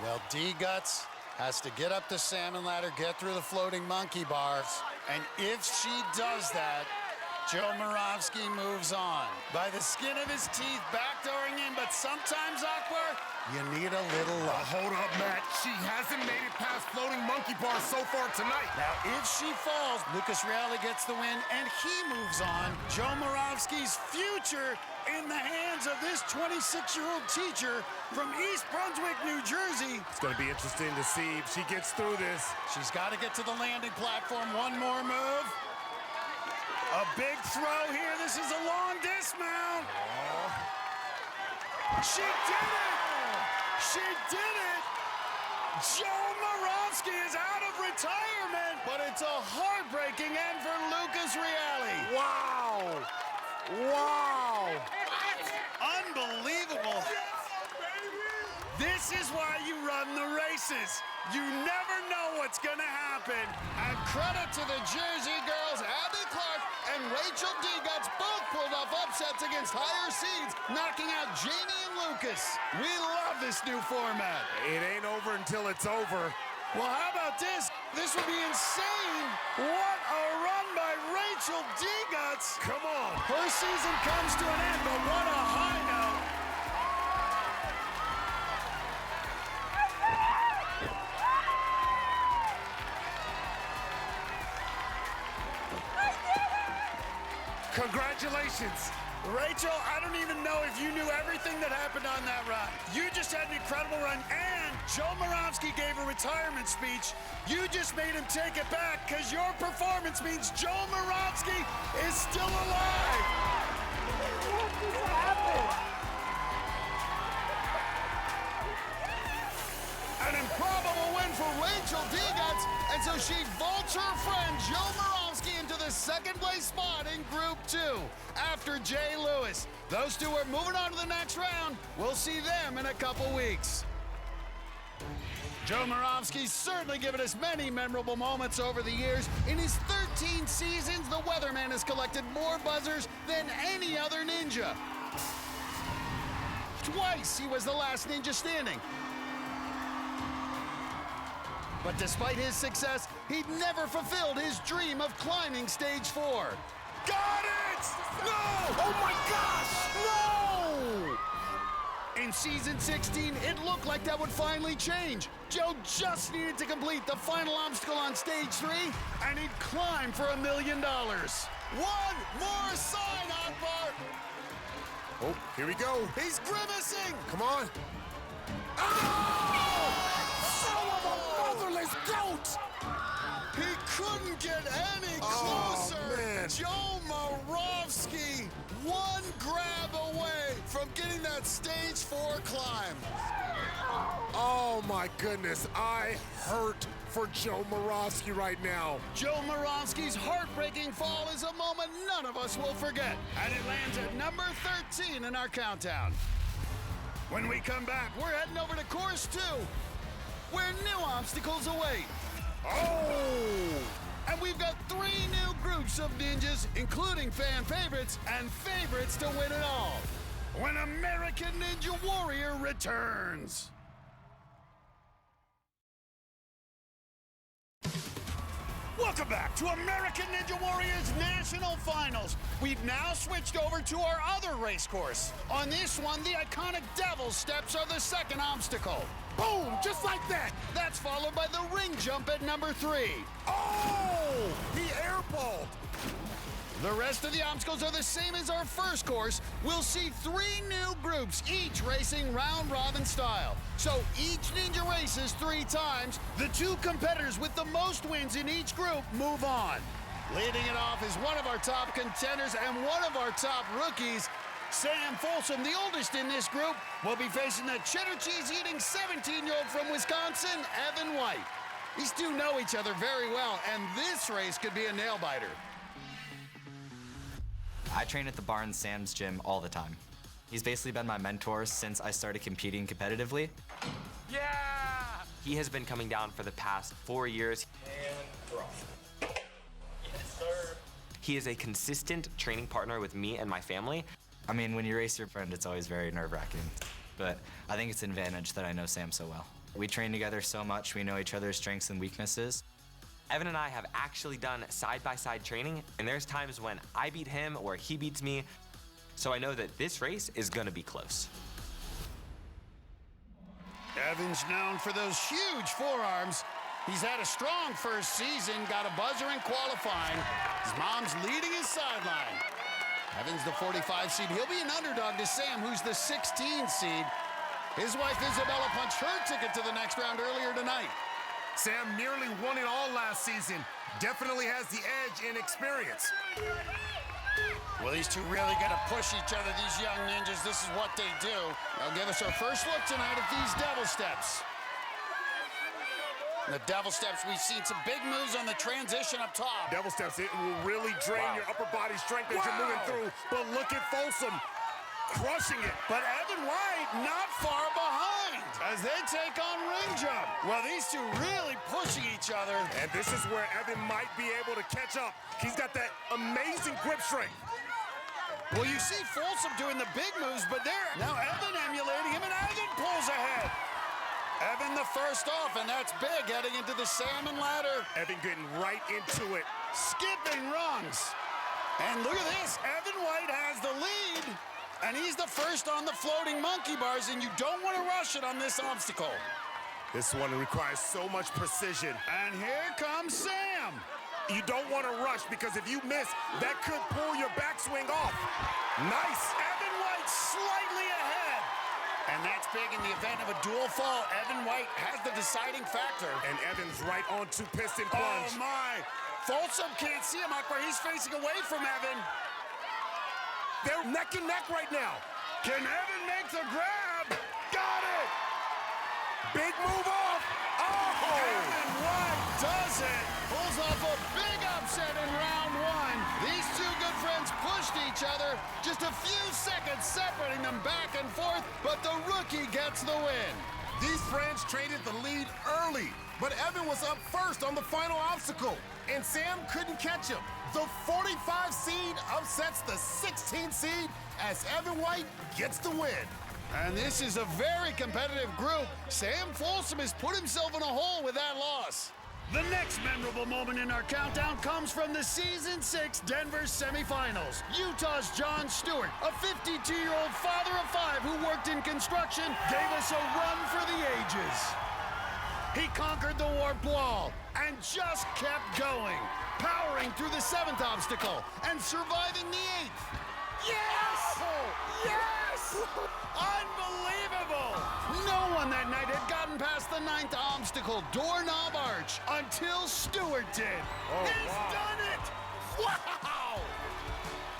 Well, D-Guts has to get up the salmon ladder, get through the floating monkey bars, and if she does that, Joe Muravsky moves on. By the skin of his teeth, backdooring in, but sometimes, Akbar, you need a little luck. Hold up, Matt. She hasn't made it past floating monkey bars so far tonight. Now, if she falls, Lucas Reale gets the win, and he moves on. Joe Muravsky's future in the hands of this 26-year-old teacher from East Brunswick, New Jersey. It's going to be interesting to see if she gets through this. She's got to get to the landing platform. One more move. A big throw here. This is a long dismount. She did it! She did it! Joe Muravsky is out of retirement, but it's a heartbreaking end for Lucas Reale. Wow! Wow! Unbelievable. This is why you run the races. You never know what's gonna happen. And credit to the Jersey girls, Abby Clark and Rachel D-Guts both pulled off upsets against higher seeds, knocking out Jamie and Lucas. We love this new format. It ain't over until it's over. Well, how about this? This would be insane. What a run by Rachel D-Guts. Come on. Her season comes to an end, but what a high note. Congratulations. Rachel, I don't even know if you knew everything that happened on that run. You just had an incredible run, and Joe Muravsky gave a retirement speech. You just made him take it back because your performance means Joe Muravsky is still alive. What just happened? An improbable win for Rachel D-Guts, and so she vaults her friend Joe Muravsky into the second place spot in Group 2 after Jay Lewis. Those two are moving on to the next round. We'll see them in a couple weeks. Joe Muravsky's certainly given us many memorable moments over the years. In his 13 seasons, the Weatherman has collected more buzzers than any other ninja. Twice he was the last ninja standing. But despite his success, he'd never fulfilled his dream of climbing stage 4. Got it! No! Oh my gosh! No! In season 16, it looked like that would finally change. Joe just needed to complete the final obstacle on stage 3, and he'd climb for $1 million. One more sign, Akbar! Oh, here we go. He's grimacing! Come on. Motherless goat! He couldn't get any closer. Oh, man. Joe Muravsky, one grab away from getting that stage 4 climb. Oh my goodness, I hurt for Joe Muravsky right now. Joe Muravsky's heartbreaking fall is a moment none of us will forget, and it lands at number 13 in our countdown. When we come back, we're heading over to course 2. where new obstacles await. Oh! And we've got 3 new groups of ninjas, including fan favorites and favorites to win it all, when American Ninja Warrior returns. Welcome back to American Ninja Warrior's National Finals. We've now switched over to our other race course. On this one, the iconic Devil Steps are the second obstacle. Boom, just like that. That's followed by the ring jump at number 3. Oh, the air ball. The rest of the obstacles are the same as our first course. We'll see 3 new groups, each racing round-robin style. So each ninja races 3 times. The 2 competitors with the most wins in each group move on. Leading it off is one of our top contenders and one of our top rookies. Sam Folsom, the oldest in this group, will be facing the cheddar cheese-eating 17-year-old from Wisconsin, Evan White. These 2 know each other very well, and this race could be a nail-biter. I train at the Barnes Sam's gym all the time. He's basically been my mentor since I started competing competitively. Yeah! He has been coming down for the past 4 years. And drop. Yes, sir. He is a consistent training partner with me and my family. I mean, when you race your friend, it's always very nerve-wracking. But I think it's an advantage that I know Sam so well. We train together so much, we know each other's strengths and weaknesses. Evan and I have actually done side-by-side training, and there's times when I beat him or he beats me, so I know that this race is gonna be close. Evan's known for those huge forearms. He's had a strong first season, got a buzzer in qualifying. His mom's leading his sideline. Evan's the 45 seed. He'll be an underdog to Sam, who's the 16 seed. His wife Isabella punched her ticket to the next round earlier tonight. Sam nearly won it all last season. Definitely has the edge in experience. Well, these 2 really gonna push each other, these young ninjas. This is what they do. They'll give us our first look tonight at these Devil Steps. The Devil Steps, we've seen some big moves on the transition up top. Devil Steps, it will really drain your upper body strength as you're moving through. But look at Folsom crushing it. But Evan White not far behind as they take on ring jump. Well, these 2 really pushing each other. And this is where Evan might be able to catch up. He's got that amazing grip strength. Well, you see Folsom doing the big moves, but now Evan emulating him, and Evan pulls ahead. Evan the first off, and that's big heading into the salmon ladder. Evan getting right into it. Skipping rungs. And look at this, Evan White has the lead. And he's the first on the floating monkey bars, and you don't want to rush it on this obstacle. This one requires so much precision. And here comes Sam. You don't want to rush, because if you miss, that could pull your backswing off. Nice. Evan White slightly ahead. And that's big in the event of a dual fall. Evan White has the deciding factor. And Evan's right on to piston plunge. Oh, my. Folsom can't see him up where he's facing away from Evan. They're neck and neck right now. Can Evan make the grab? Got it! Big move off. Oh! Evan White does it. Pulls off a big upset in round 1. These 2 good friends pushed each other. Just a few seconds separating them back and forth, but the rookie gets the win. These friends traded the lead early, but Evan was up first on the final obstacle, and Sam couldn't catch him. The 45 seed upsets the 16 seed as Evan White gets the win. And this is a very competitive group. Sam Folsom has put himself in a hole with that loss. The next memorable moment in our countdown comes from the Season 6 Denver semifinals. Utah's Jon Stewart, a 52-year-old father of 5 who worked in construction, gave us a run for the ages. He conquered the warped wall and just kept going, powering through the 7th obstacle and surviving the 8th. Yes! Yes! Unbelievable! No one that night had gotten past the 9th obstacle, doorknob arch, until Stewart did. He's done it! Wow!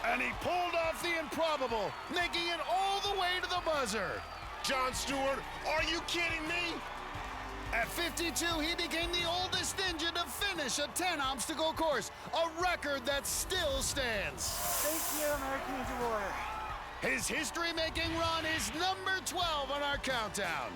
And he pulled off the improbable, making it all the way to the buzzer. Jon Stewart, are you kidding me? At 52, he became the oldest ninja to finish a 10-obstacle course, a record that still stands. Thank you, American Ninja Warrior. His history-making run is number 12 on our countdown.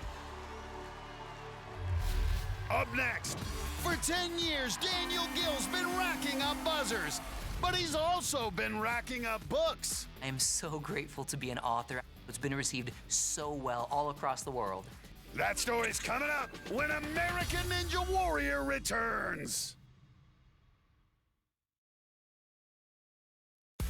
Up next, for 10 years, Daniel Gill's been racking up buzzers, but he's also been racking up books. I am so grateful to be an author. It's been received so well all across the world. That story's coming up when American Ninja Warrior returns.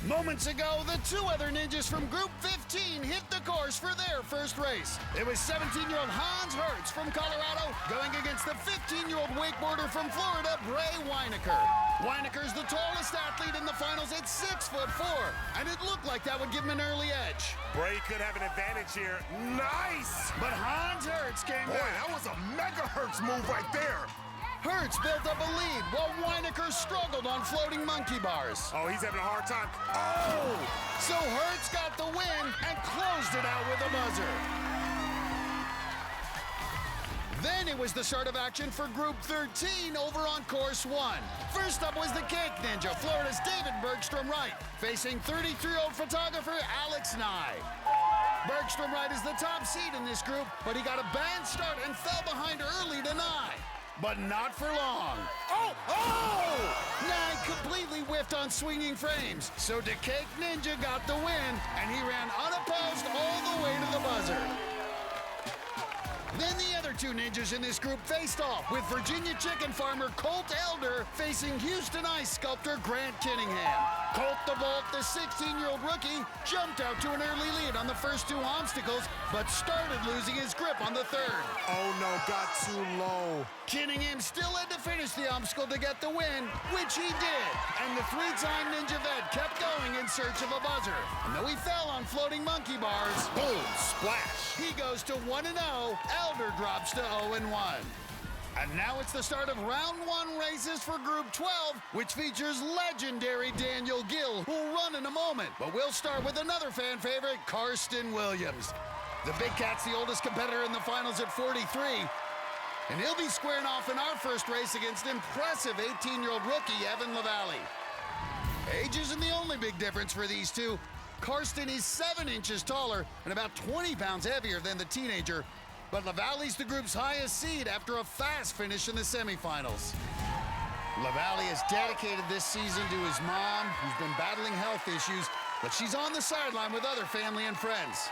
Moments ago, the two other ninjas from Group 15 hit the course for their first race. It was 17-year-old Hans Hertz from Colorado going against the 15-year-old wakeboarder from Florida, Bray Weinecker. Weineker's the tallest athlete in the finals at 6'4", and it looked like that would give him an early edge. Bray could have an advantage here. Nice! But Hans Hertz came Boy, back. that was a mega Hertz move right there. Hertz built up a lead while Weinecker struggled on floating monkey bars. Oh, he's having a hard time. Oh! So Hertz got the win and closed it out with a buzzer. Then it was the start of action for Group 13 over on Course 1. First up was the Cake Ninja, Florida's David Bergstrom Wright, facing 33-year-old photographer Alex Nye. Bergstrom Wright is the top seed in this group, but he got a bad start and fell behind early to Nye. But not for long. Oh! Nye completely whiffed on swinging frames, so the Cake Ninja got the win, and he ran unopposed all the way to the buzzer. Then the other two ninjas in this group faced off, with Virginia chicken farmer Colt Elder facing Houston ice sculptor Grant Kinningham. Colt the Bolt, the 16-year-old rookie, jumped out to an early lead on the first two obstacles, but started losing his grip on the third. Oh no, got too low. Kinningham still had to finish the obstacle to get the win, which he did. And the three-time Ninja Vet kept going in search of a buzzer. And though he fell on floating monkey bars, boom, splash. He goes to 1-0, Elder drops to 0-1. And now it's the start of round 1 races for Group 12, which features legendary Daniel Gill, who'll run in a moment. But we'll start with another fan favorite, Karsten Williams. The Big Cat's the oldest competitor in the finals at 43. And he'll be squaring off in our first race against impressive 18-year-old rookie Evan Lavallee. Age isn't the only big difference for these two. Karsten is 7 inches taller and about 20 pounds heavier than the teenager, but Lavallee's the group's highest seed after a fast finish in the semifinals. Lavallee has dedicated this season to his mom, who's been battling health issues, but she's on the sideline with other family and friends.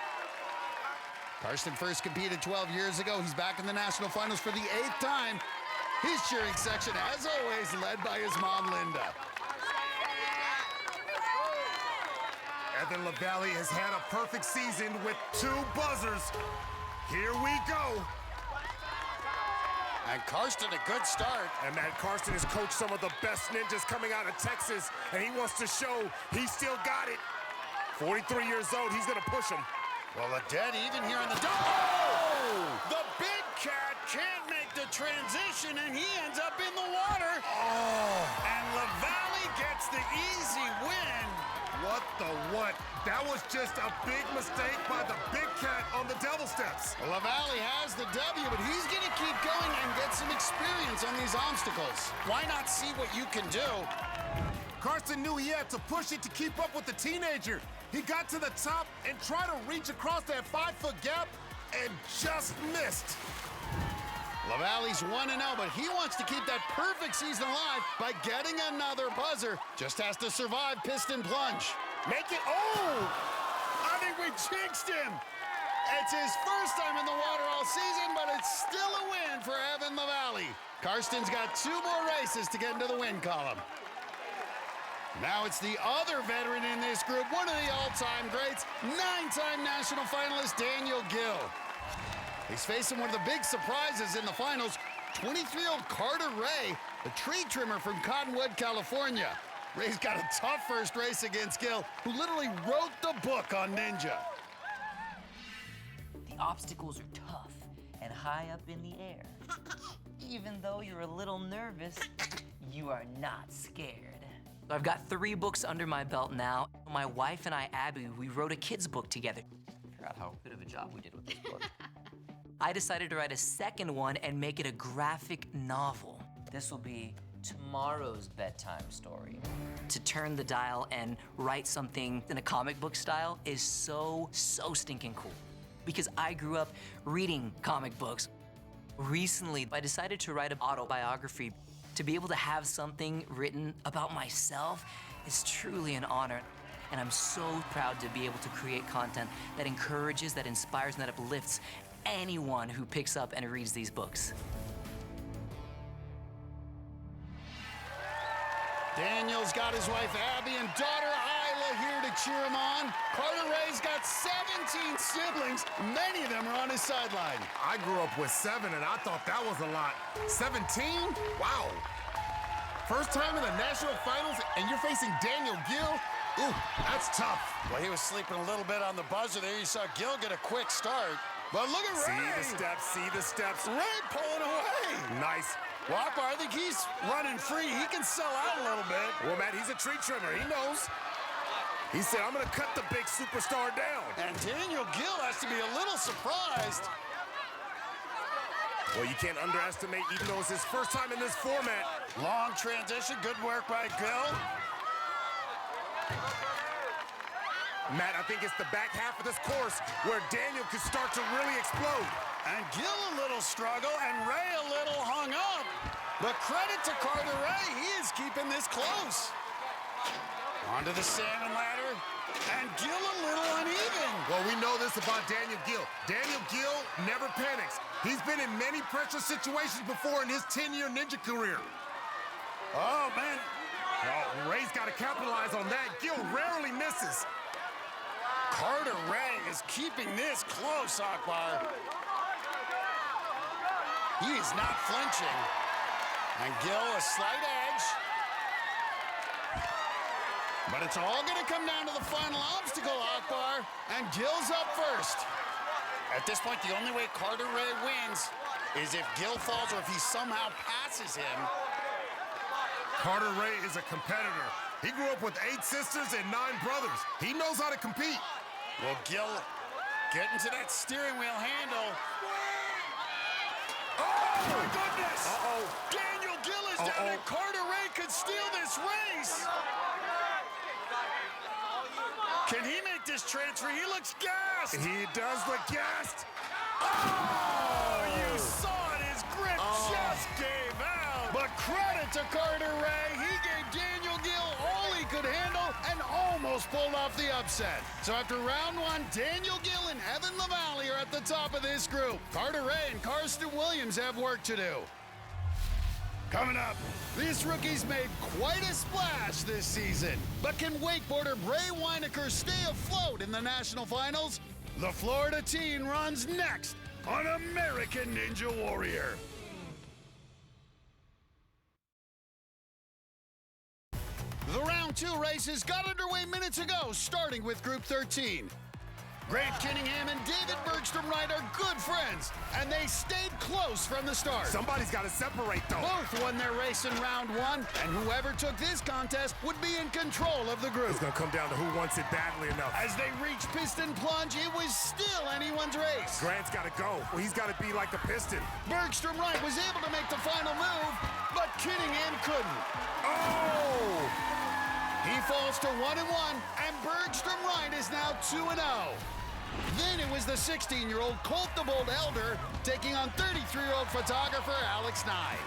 Karsten first competed 12 years ago. He's back in the national finals for the 8th time. His cheering section, as always, led by his mom, Linda. Evan Lavallee has had a perfect season with 2 buzzers. Here we go. And Karsten, a good start. And man, Karsten has coached some of the best ninjas coming out of Texas, and he wants to show he still got it. 43 years old, he's gonna push him. Well, the dead even here on the oh! The Big Cat can't make the transition, and he ends up in the water. Oh! And Lavallee gets the easy win. What the what? That was just a big mistake by the Big Cat on the devil steps. Lavallee has the W, but he's gonna keep going and get some experience on these obstacles. Why not see what you can do? Karsten knew he had to push it to keep up with the teenager. He got to the top and tried to reach across that 5-foot gap and just missed. Lavallee's 1-0, but he wants to keep that perfect season alive by getting another buzzer. Just has to survive piston plunge. Make it, oh! I think we jinxed him. It's his first time in the water all season, but it's still a win for Evan Lavallee. Karsten's got 2 more races to get into the win column. Now it's the other veteran in this group, one of the all-time greats, 9-time national finalist Daniel Gill. He's facing one of the big surprises in the finals, 23-year-old Carter Ray, the tree trimmer from Cottonwood, California. Ray's got a tough first race against Gill, who literally wrote the book on Ninja. The obstacles are tough and high up in the air. Even though you're a little nervous, you are not scared. I've got 3 books under my belt now. My wife and I, Abby, we wrote a kid's book together. I forgot how good of a job we did with this book. I decided to write a second one and make it a graphic novel. This will be tomorrow's bedtime story. To turn the dial and write something in a comic book style is so stinking cool. Because I grew up reading comic books. Recently, I decided to write an autobiography. To be able to have something written about myself is truly an honor. And I'm so proud to be able to create content that encourages, that inspires, and that uplifts anyone who picks up and reads these books. Daniel's got his wife Abby and daughter Isla here to cheer him on. Carter Ray's got 17 siblings. Many of them are on his sideline. I grew up with 7, and I thought that was a lot. 17? Wow. First time in the national finals, and you're facing Daniel Gill? Ooh, that's tough. Well, he was sleeping a little bit on the buzzer there. You saw Gill get a quick start. But look at Ray. See the steps. Ray pulling away. Nice. Well, I think he's running free. He can sell out a little bit. Well, Matt, he's a tree trimmer. He knows. He said, I'm going to cut the big superstar down. And Daniel Gill has to be a little surprised. Well, you can't underestimate, even though it's his first time in this format. Long transition. Good work by Gill. Matt, I think it's the back half of this course where Daniel could start to really explode. And Gill a little struggle, and Ray a little hung up. But credit to Carter Ray, he is keeping this close. Onto the salmon ladder, and Gill a little uneven. Well, we know this about Daniel Gill. Daniel Gill never panics. He's been in many pressure situations before in his 10-year ninja career. Oh, man. Oh, Ray's got to capitalize on that. Gill rarely misses. Carter Ray is keeping this close, Akbar. He is not flinching. And Gill a slight edge. But it's all going to come down to the final obstacle, Akbar. And Gill's up first. At this point, the only way Carter Ray wins is if Gill falls or if he somehow passes him. Carter Ray is a competitor. He grew up with 8 sisters and 9 brothers. He knows how to compete. Well, Gill getting to that steering wheel handle. Oh, my goodness! Uh-oh. Daniel Gill is down, and Carter Ray could steal this race. Can he make this transfer? He looks gassed. He does look gassed. Oh, you saw it. His grip just gave out. But credit to Carter Ray. He gave Daniel Gill all he could handle and almost pulled off the upset. So after round 1, Daniel Gill and Evan LaValle are at the top of this group. Carter Ray and Karsten Williams have work to do. Coming up, these rookies made quite a splash this season. But can wakeboarder Bray Weinecker stay afloat in the national finals? The Florida teen runs next on American Ninja Warrior. The round 2 races got underway minutes ago, starting with Group 13. Grant Kinningham and David Bergstrom Wright are good friends, and they stayed close from the start. Somebody's got to separate, though. Both won their race in round 1, and whoever took this contest would be in control of the group. It's going to come down to who wants it badly enough. As they reached piston plunge, it was still anyone's race. Grant's got to go. Well, he's got to be like a piston. Bergstrom Wright was able to make the final move, but Kinningham couldn't. Oh! He falls to 1-1, and Bergstrom Wright is now 2-0. Then it was the 16-year-old Colt the Bold Elder taking on 33-year-old photographer Alex Nye.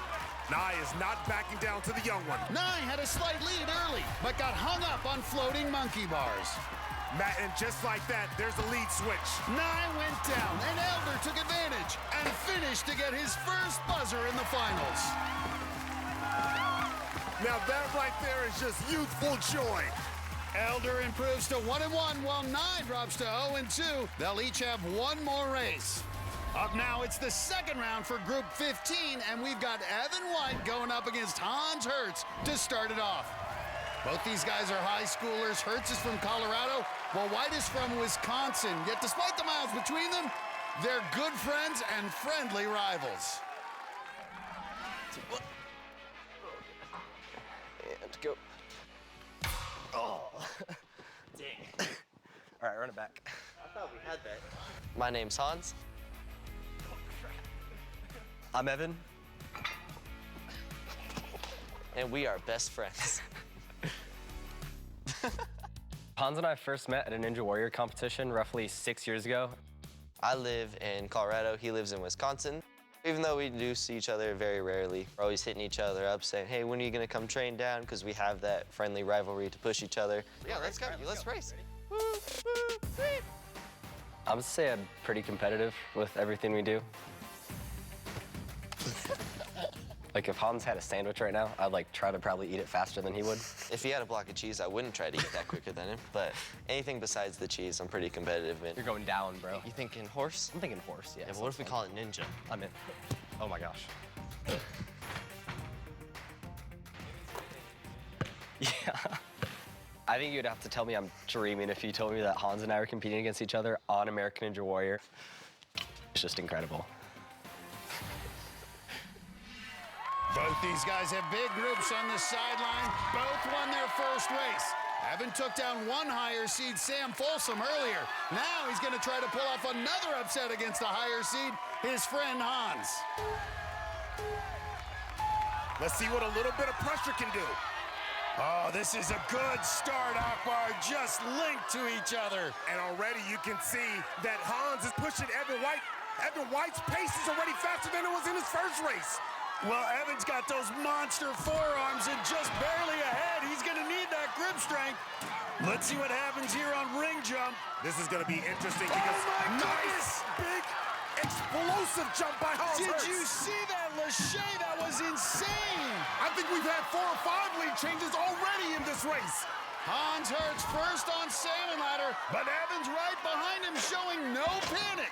Nye is not backing down to the young one. Nye had a slight lead early, but got hung up on floating monkey bars. Matt, and just like that, there's a lead switch. Nye went down, and Elder took advantage and finished to get his first buzzer in the finals. Now that right there is just youthful joy. Elder improves to 1-1, while Nye drops to 0-2. They'll each have one more race. Up now, it's the second round for Group 15, and we've got Evan White going up against Hans Hertz to start it off. Both these guys are high schoolers. Hertz is from Colorado, while White is from Wisconsin. Yet despite the miles between them, they're good friends and friendly rivals. And go. Oh, dang. All right, run it back. I thought we had that. My name's Hans. I'm Evan. And we are best friends. Hans and I first met at a Ninja Warrior competition roughly 6 years ago. I live in Colorado, he lives in Wisconsin. Even though we do see each other very rarely, we're always hitting each other up, saying, hey, when are you going to come train down? Because we have that friendly rivalry to push each other. Yeah, let's go. Let's race. I would say I'm pretty competitive with everything we do. Like, if Hans had a sandwich right now, I'd, like, try to probably eat it faster than he would. If he had a block of cheese, I wouldn't try to eat that quicker than him. But anything besides the cheese, I'm pretty competitive in. You're going down, bro. You thinking horse? I'm thinking horse, yeah. Yeah, but what if we call it ninja? I'm in. Oh, my gosh. Yeah. I think you'd have to tell me I'm dreaming if you told me that Hans and I are competing against each other on American Ninja Warrior. It's just incredible. Both these guys have big groups on the sideline. Both won their first race. Evan took down one higher seed, Sam Folsom, earlier. Now he's going to try to pull off another upset against a higher seed, his friend Hans. Let's see what a little bit of pressure can do. Oh, this is a good start, Akbar. Just linked to each other. And already you can see that Hans is pushing Evan White. Evan White's pace is already faster than it was in his first race. Well, Evan's got those monster forearms and just barely ahead. He's going to need that grip strength. Let's see what happens here on ring jump. This is going to be interesting because nice, big, explosive jump by Hans Hertz. Did you see that, Lachey? That was insane. I think we've had 4 or 5 lead changes already in this race. Hans Hertz first on salmon ladder, but Evan's right behind him showing no panic.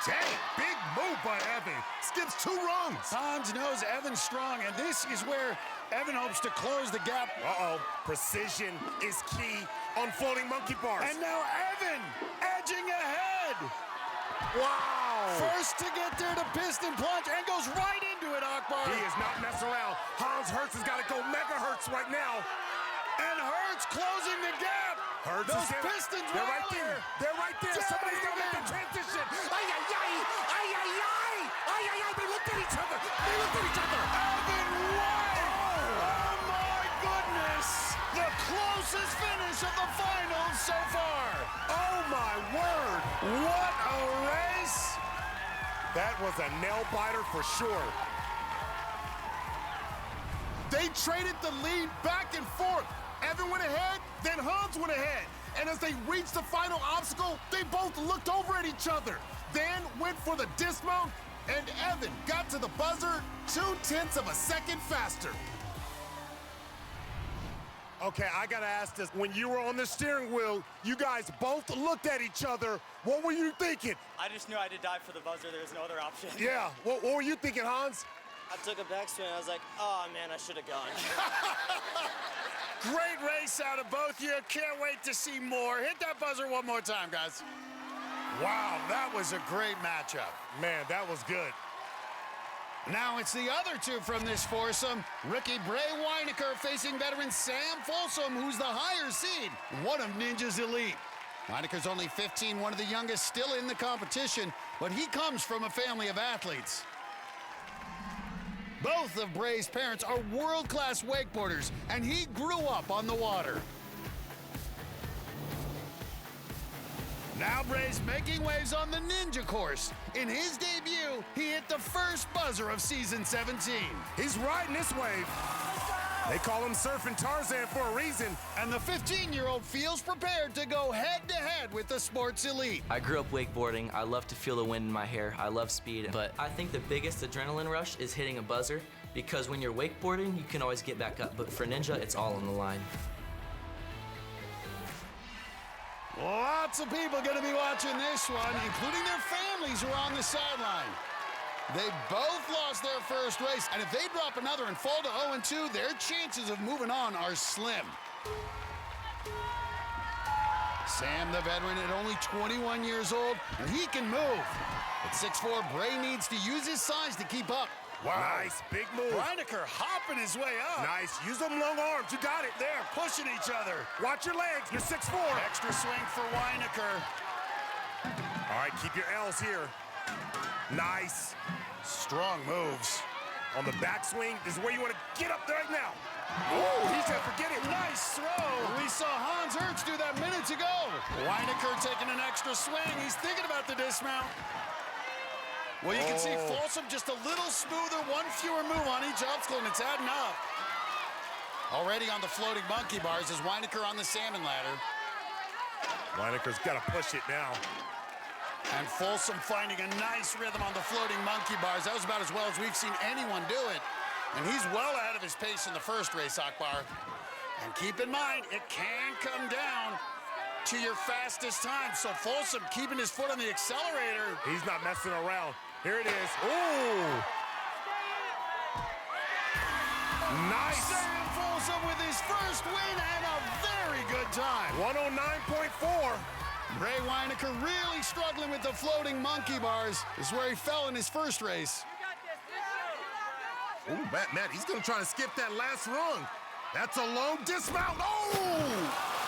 Dang, big move by Evan. Skips 2 rungs. Hans knows Evan's strong, and this is where Evan hopes to close the gap. Uh-oh, precision is key on floating monkey bars. And now Evan edging ahead. Wow. First to get there to piston plunge and goes right into it, Akbar. He is not messing around. Hans Hertz has got to go megahertz right now. And Hertz closing the gap. Hertz Those is pistons They're right there. They're right there. Somebody's going to make the transition. Ay, ay, ay. Ay, ay, ay. Ay, ay, ay. They looked at each other. They looked at each other. Evan White. Oh, my goodness. The closest finish of the finals so far. Oh, my word. What a race. That was a nail-biter for sure. They traded the lead back and forth. Evan went ahead, then Hans went ahead. And as they reached the final obstacle, they both looked over at each other, then went for the dismount, and Evan got to the buzzer 0.2 of a second faster. Okay, I gotta ask this. When you were on the steering wheel, you guys both looked at each other. What were you thinking? I just knew I had to dive for the buzzer. There was no other option. Yeah, what were you thinking, Hans? I took a backswing. I was like, oh, man, I should have gone. Great race out of both you. Can't wait to see more. Hit that buzzer one more time, guys. Wow, that was a great matchup. Man, that was good. Now it's the other two from this foursome. Rookie Bray Weinecker facing veteran Sam Folsom, who's the higher seed, one of Ninja's elite. Weinecker's only 15, one of the youngest still in the competition, but he comes from a family of athletes. Both of Bray's parents are world-class wakeboarders, and he grew up on the water. Now Bray's making waves on the Ninja course. In his debut, he hit the first buzzer of season 17. He's riding this wave. They call him Surfing Tarzan for a reason. And the 15-year-old feels prepared to go head-to-head with the sports elite. I grew up wakeboarding. I love to feel the wind in my hair. I love speed. But I think the biggest adrenaline rush is hitting a buzzer, because when you're wakeboarding, you can always get back up. But for Ninja, it's all on the line. Lots of people going to be watching this one, including their families who are on the sideline. They both lost their first race, and if they drop another and fall to 0-2, their chances of moving on are slim. Sam, the veteran, at only 21 years old, and he can move. At 6'4", Bray needs to use his size to keep up. Wow. Nice, big move. Weinecker hopping his way up. Nice, use them long arms, you got it. There, pushing each other. Watch your legs, you're 6'4". Extra swing for Weinecker. All right, keep your L's here. Nice. Strong moves. On the backswing is where you want to get up there right now. Oh, he's gonna forget it. Nice throw. We saw Hans Hertz do that minutes ago. Weinecker taking an extra swing. He's thinking about the dismount. Well, you can see Folsom just a little smoother, one fewer move on each obstacle, and it's adding up. Already on the floating monkey bars is Weinecker on the salmon ladder. Weinicker's got to push it now. And Folsom finding a nice rhythm on the floating monkey bars. That was about as well as we've seen anyone do it. And he's well ahead of his pace in the first race, Akbar. And keep in mind, it can come down to your fastest time. So Folsom keeping his foot on the accelerator. He's not messing around. Here it is. Ooh! Nice! Sam Folsom with his first win and a very good time. 109.4. Ray Weinecker really struggling with the floating monkey bars. This is where he fell in his first race. Ooh, Matt, he's gonna try to skip that last rung. That's a low dismount. Oh!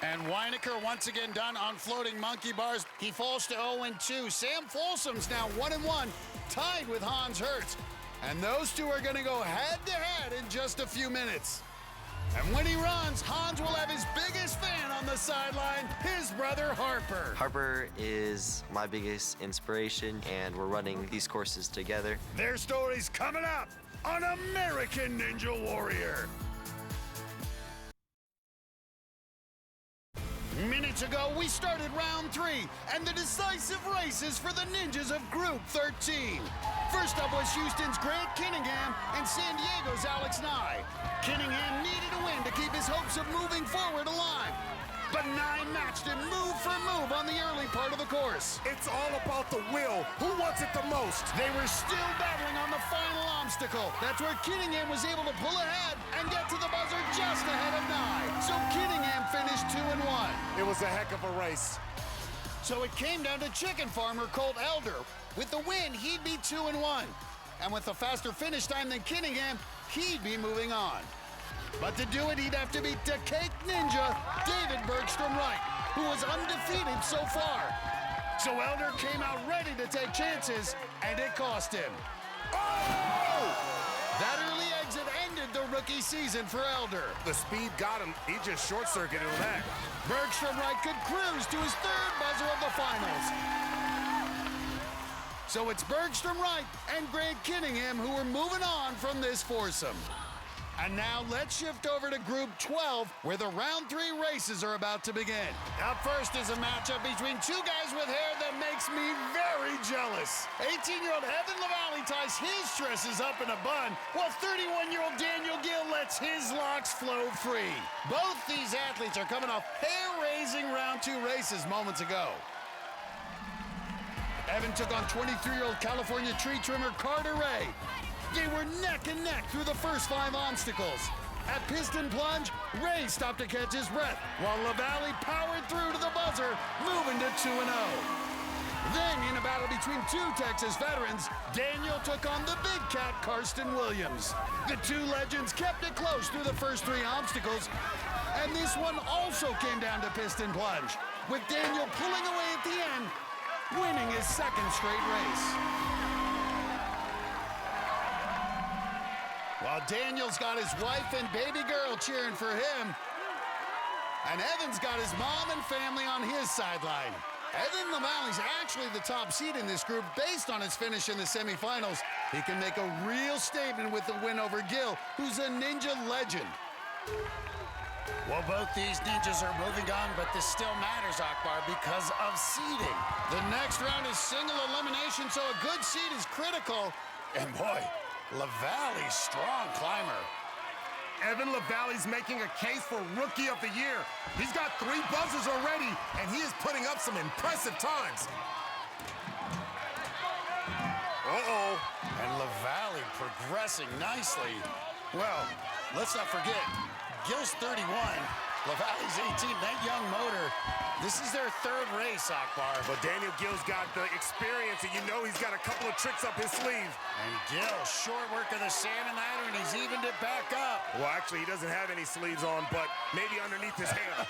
And Weinecker once again done on floating monkey bars. He falls to 0-2. Sam Folsom's now 1-1, tied with Hans Hertz. And those two are gonna go head-to-head in just a few minutes. And when he runs, Hans will have his biggest fan on the sideline, his brother Harper. Harper is my biggest inspiration, and we're running these courses together. Their story's coming up on American Ninja Warrior. Minutes ago, we started round 3 and the decisive races for the Ninjas of Group 13. First up was Houston's Grant Kinningham and San Diego's Alex Nye. Kinningham needed a win to keep his hopes of moving forward alive. But Nye matched him move for move on the early part of the course. It's all about the will. Who wants it the most? They were still battling on the final obstacle. That's where Kinningham was able to pull ahead and get to the buzzer just ahead of Nye. So Kinningham finished 2-1. It was a heck of a race. So it came down to chicken farmer Colt Elder. With the win, he'd be 2-1. And with a faster finish time than Kinningham, he'd be moving on. But to do it, he'd have to beat the Cake Ninja, David Bergstrom Wright, who was undefeated so far. So Elder came out ready to take chances, and it cost him. Oh! That early exit ended the rookie season for Elder. The speed got him. He just short-circuited with that. Bergstrom Wright could cruise to his third buzzer of the finals. So it's Bergstrom Wright and Grant Kinningham who are moving on from this foursome. And now let's shift over to Group 12, where the round 3 races are about to begin. Up first is a matchup between two guys with hair that makes me very jealous. 18-year-old Evan LaValle ties his tresses up in a bun, while 31-year-old Daniel Gill lets his locks flow free. Both these athletes are coming off hair-raising round 2 races moments ago. Evan took on 23-year-old California tree trimmer Carter Ray. They were neck and neck through the first 5 obstacles. At piston plunge, Ray stopped to catch his breath, while LaValle powered through to the buzzer, moving to 2-0. Then, in a battle between 2 Texas veterans, Daniel took on the big cat Karsten Williams. The 2 legends kept it close through the first 3 obstacles, and this one also came down to piston plunge, with Daniel pulling away at the end, winning his 2nd straight race. While Daniel's got his wife and baby girl cheering for him, and Evan's got his mom and family on his sideline. Evan LaValle's actually the top seed in this group based on his finish in the semifinals. He can make a real statement with the win over Gill, who's a ninja legend. Well, both these ninjas are moving on, but this still matters, Akbar, because of seeding. The next round is single elimination, so a good seed is critical. And boy, LaValle's strong climber. Evan LaValle's making a case for Rookie of the Year. He's got 3 buzzers already, and he is putting up some impressive times. Uh-oh. And LaValle progressing nicely. Well, let's not forget, Gill's 31, LaValle's 18, that young motor. This is their 3rd race, Akbar. But Daniel Gill's got the experience, and you know he's got a couple of tricks up his sleeve. And Gill, short work of the salmon ladder, and he's evened it back up. Well, actually, he doesn't have any sleeves on, but maybe underneath his hair.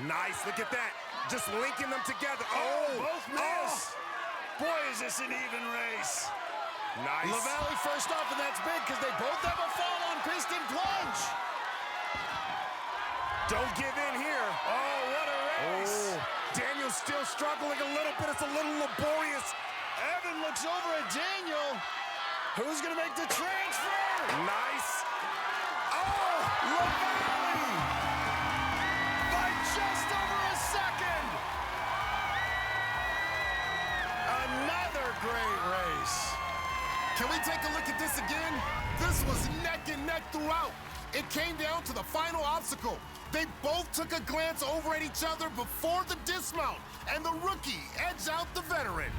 Nice, look at that. Just linking them together. Oh, both miss. Boy, is this an even race. Nice. LaValle first off, and that's big because they both have a fall on piston plunge. Don't give in here. Oh, what a race. Oh, Daniel's still struggling a little bit. It's a little laborious. Evan looks over at Daniel. Who's gonna make the transfer? Nice. Oh, LaValle! By just over a second. Another great race. Can we take a look at this again? This was neck and neck throughout. It came down to the final obstacle. They both took a glance over at each other before the dismount, and the rookie edged out the veteran.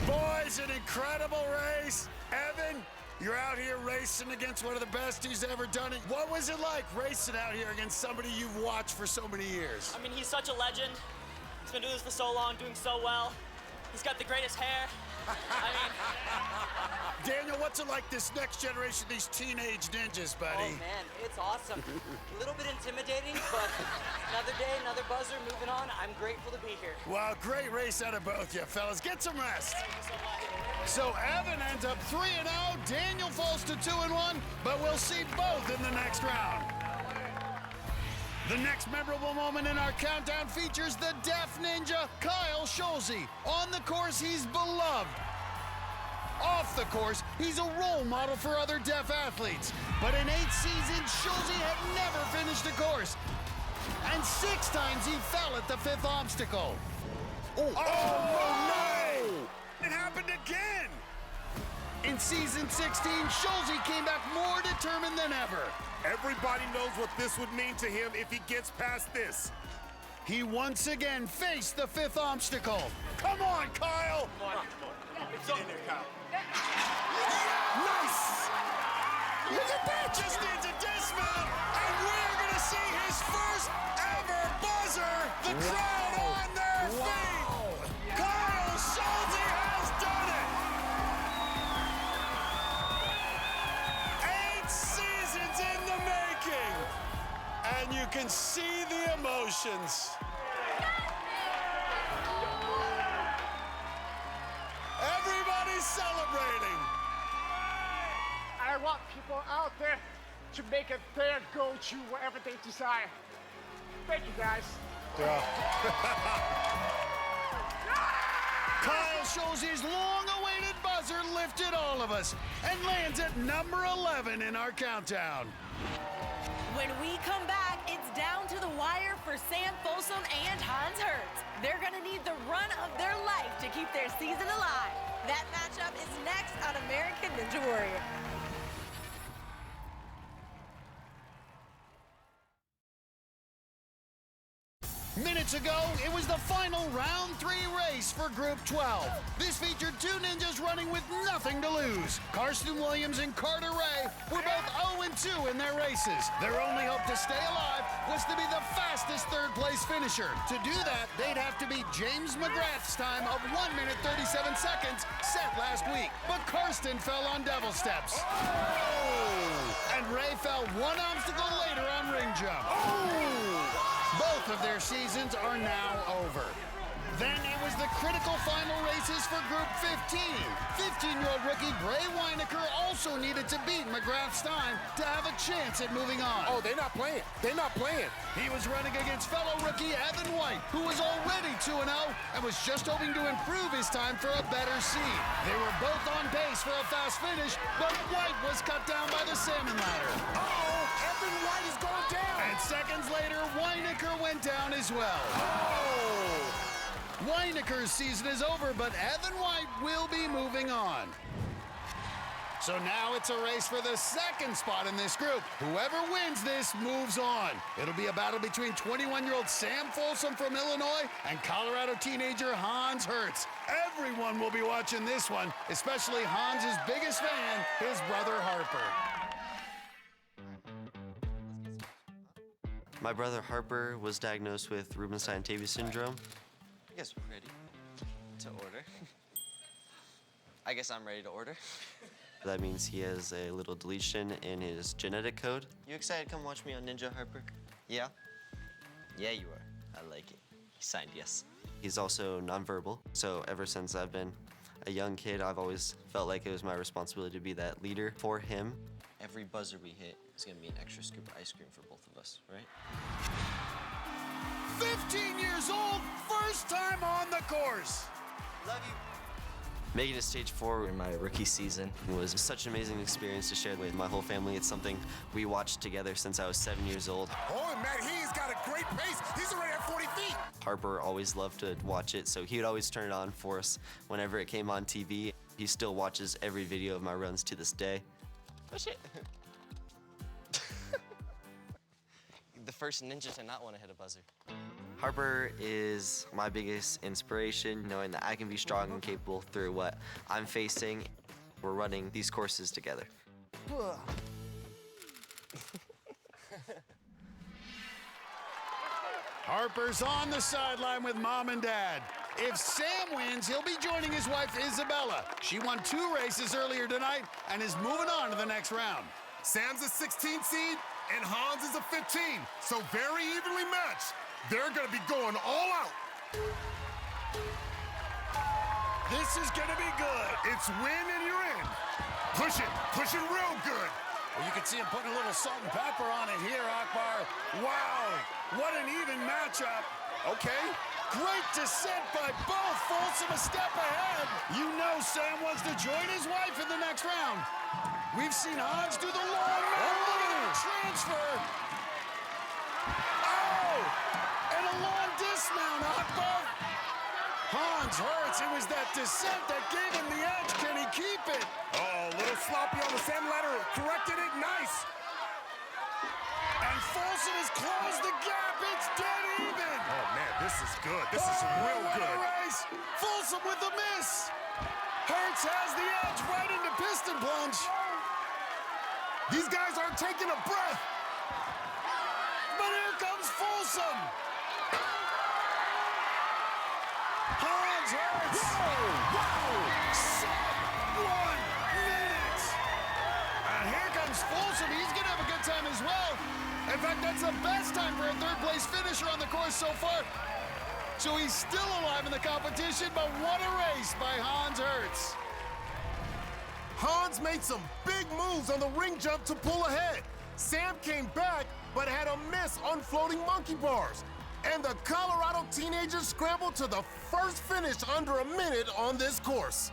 Boys, an incredible race. Evan, you're out here racing against one of the best who's ever done it. What was it like racing out here against somebody you've watched for so many years? I mean, he's such a legend. He's been doing this for so long, doing so well. He's got the greatest hair. I mean... Daniel, what's it like this next generation, these teenage ninjas, buddy? Oh, man, it's awesome. A little bit intimidating, but another day, another buzzer, moving on. I'm grateful to be here. Well, great race out of both you, fellas. Get some rest. Thank you so much. So Evan ends up 3-0, Daniel falls to 2-1, but we'll see both in the next round. The next memorable moment in our countdown features the deaf ninja, Kyle Schulze. On the course, he's beloved. Off the course, he's a role model for other deaf athletes. But in 8 seasons, Schulze had never finished a course. And 6 times he fell at the 5th obstacle. Oh, no! It happened again! In season 16, Schulze came back more determined than ever. Everybody knows what this would mean to him if he gets past this. He once again faced the 5th obstacle. Come on, Kyle! Come on. It's in there, Kyle. Nice! Look at that! Just needs a dismount, and we're gonna see his first ever buzzer. The crowd on their feet. Kyle Schulze has done it. 8 seasons in the making, and you can see the emotions. Everybody's celebrating. I want people out there to make it their go-to wherever they desire. Thank you, guys. Kyle Schulze's long-awaited buzzer lifted all of us and lands at number 11 in our countdown. When we come back, it's down to the wire for Sam Folsom and Hans Hertz. They're gonna need the run of their life to keep their season alive. That matchup is next on American Ninja Warrior. Minutes ago, it was the final round 3 race for Group 12. This featured 2 ninjas running with nothing to lose. Karsten Williams and Carter Ray were both 0-2 in their races. Their only hope to stay alive was to be the fastest third-place finisher. To do that, they'd have to beat James McGrath's time of 1 minute 37 seconds set last week. But Karsten fell on devil steps. And Ray fell 1 obstacle later on ring jump. Both of their seasons are now over. Then it was the critical final races for Group 15. 15-year-old rookie Bray Weinecker also needed to beat McGrath's time to have a chance at moving on. Oh, they're not playing. They're not playing. He was running against fellow rookie Evan White, who was already 2-0 and was just hoping to improve his time for a better seed. They were both on pace for a fast finish, but White was cut down by the salmon ladder. Uh-oh, Evan White is going down. And seconds later, Weinecker went down as well. Weinecker's season is over, but Evan White will be moving on. So now it's a race for the second spot in this group. Whoever wins this moves on. It'll be a battle between 21-year-old Sam Folsom from Illinois and Colorado teenager Hans Hertz. Everyone will be watching this one, especially Hans's biggest fan, his brother Harper. My brother Harper was diagnosed with Rubinstein-Tavy syndrome. I guess we're ready to order. I guess I'm ready to order. That means he has a little deletion in his genetic code. You excited to come watch me on Ninja, Harper? Yeah? Yeah, you are. I like it. He signed yes. He's also nonverbal, so ever since I've been a young kid, I've always felt like it was my responsibility to be that leader for him. Every buzzer we hit is gonna be an extra scoop of ice cream for both of us, right? 15 years old, first time on the course. Love you. Making it stage 4 in my rookie season was such an amazing experience to share with my whole family. It's something we watched together since I was 7 years old. Oh, and Matt He's got a great pace. He's already at 40 feet. Harper always loved to watch it, so he would always turn it on for us whenever it came on TV. He still watches every video of my runs to this day. Push it. The first ninja to not want to hit a buzzer. Harper is my biggest inspiration, knowing that I can be strong and capable through what I'm facing. We're running these courses together. Harper's on the sideline with mom and dad. If Sam wins, he'll be joining his wife, Isabella. She won 2 races earlier tonight and is moving on to the next round. Sam's a 16 seed and Hans is a 15, so very evenly matched. They're gonna be going all out. This is gonna be good. It's win and you're in. Push it real good. Well, you can see him putting a little salt and pepper on it here, Akbar. Wow, what an even matchup. Okay. Great descent by both. Folsom a step ahead. You know Sam wants to join his wife in the next round. We've seen Hans do the long transfer. Oh, and a long dismount, Akbar. Hans hurts. It was that descent that gave him the edge. Can he keep it? Oh, a little sloppy on the Sam ladder. Corrected it. Nice. And Folsom has closed the gap. It's dead even. Oh, man, this is good. This is real what good. A race. Folsom with the miss. Hertz has the edge right into piston plunge. These guys aren't taking a breath. But here comes Folsom. Hans Hertz. Wow. Sub 1 minute. And here comes Folsom. He's going to have a good time as well. In fact, that's the best time for a third-place finisher on the course so far. So he's still alive in the competition, but what a race by Hans Hertz. Hans made some big moves on the ring jump to pull ahead. Sam came back, but had a miss on floating monkey bars. And the Colorado teenagers scrambled to the first finish under a minute on this course.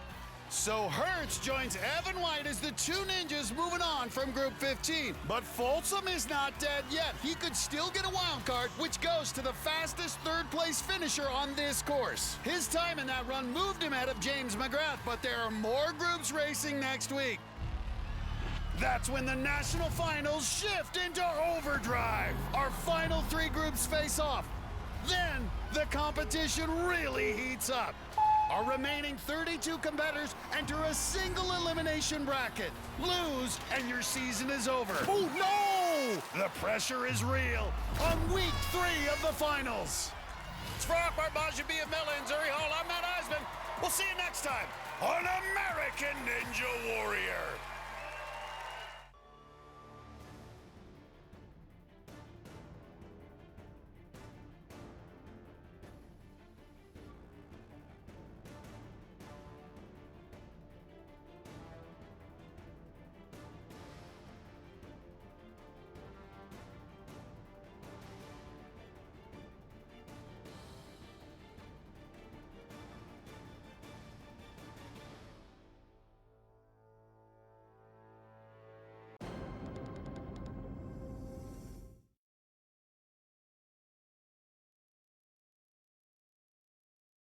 So Hertz joins Evan White as the 2 ninjas moving on from Group 15. But Folsom is not dead yet. He could still get a wild card, which goes to the fastest third-place finisher on this course. His time in that run moved him ahead of James McGrath, but there are more groups racing next week. That's when the national finals shift into overdrive. Our final 3 groups face off. Then the competition really heats up. Our remaining 32 competitors enter a single elimination bracket. Lose, and your season is over. Oh, no! The pressure is real on week 3 of the finals. It's for Akbar Bajabi of Mela and Zuri Hall. I'm Matt Eisman. We'll see you next time on American Ninja Warrior.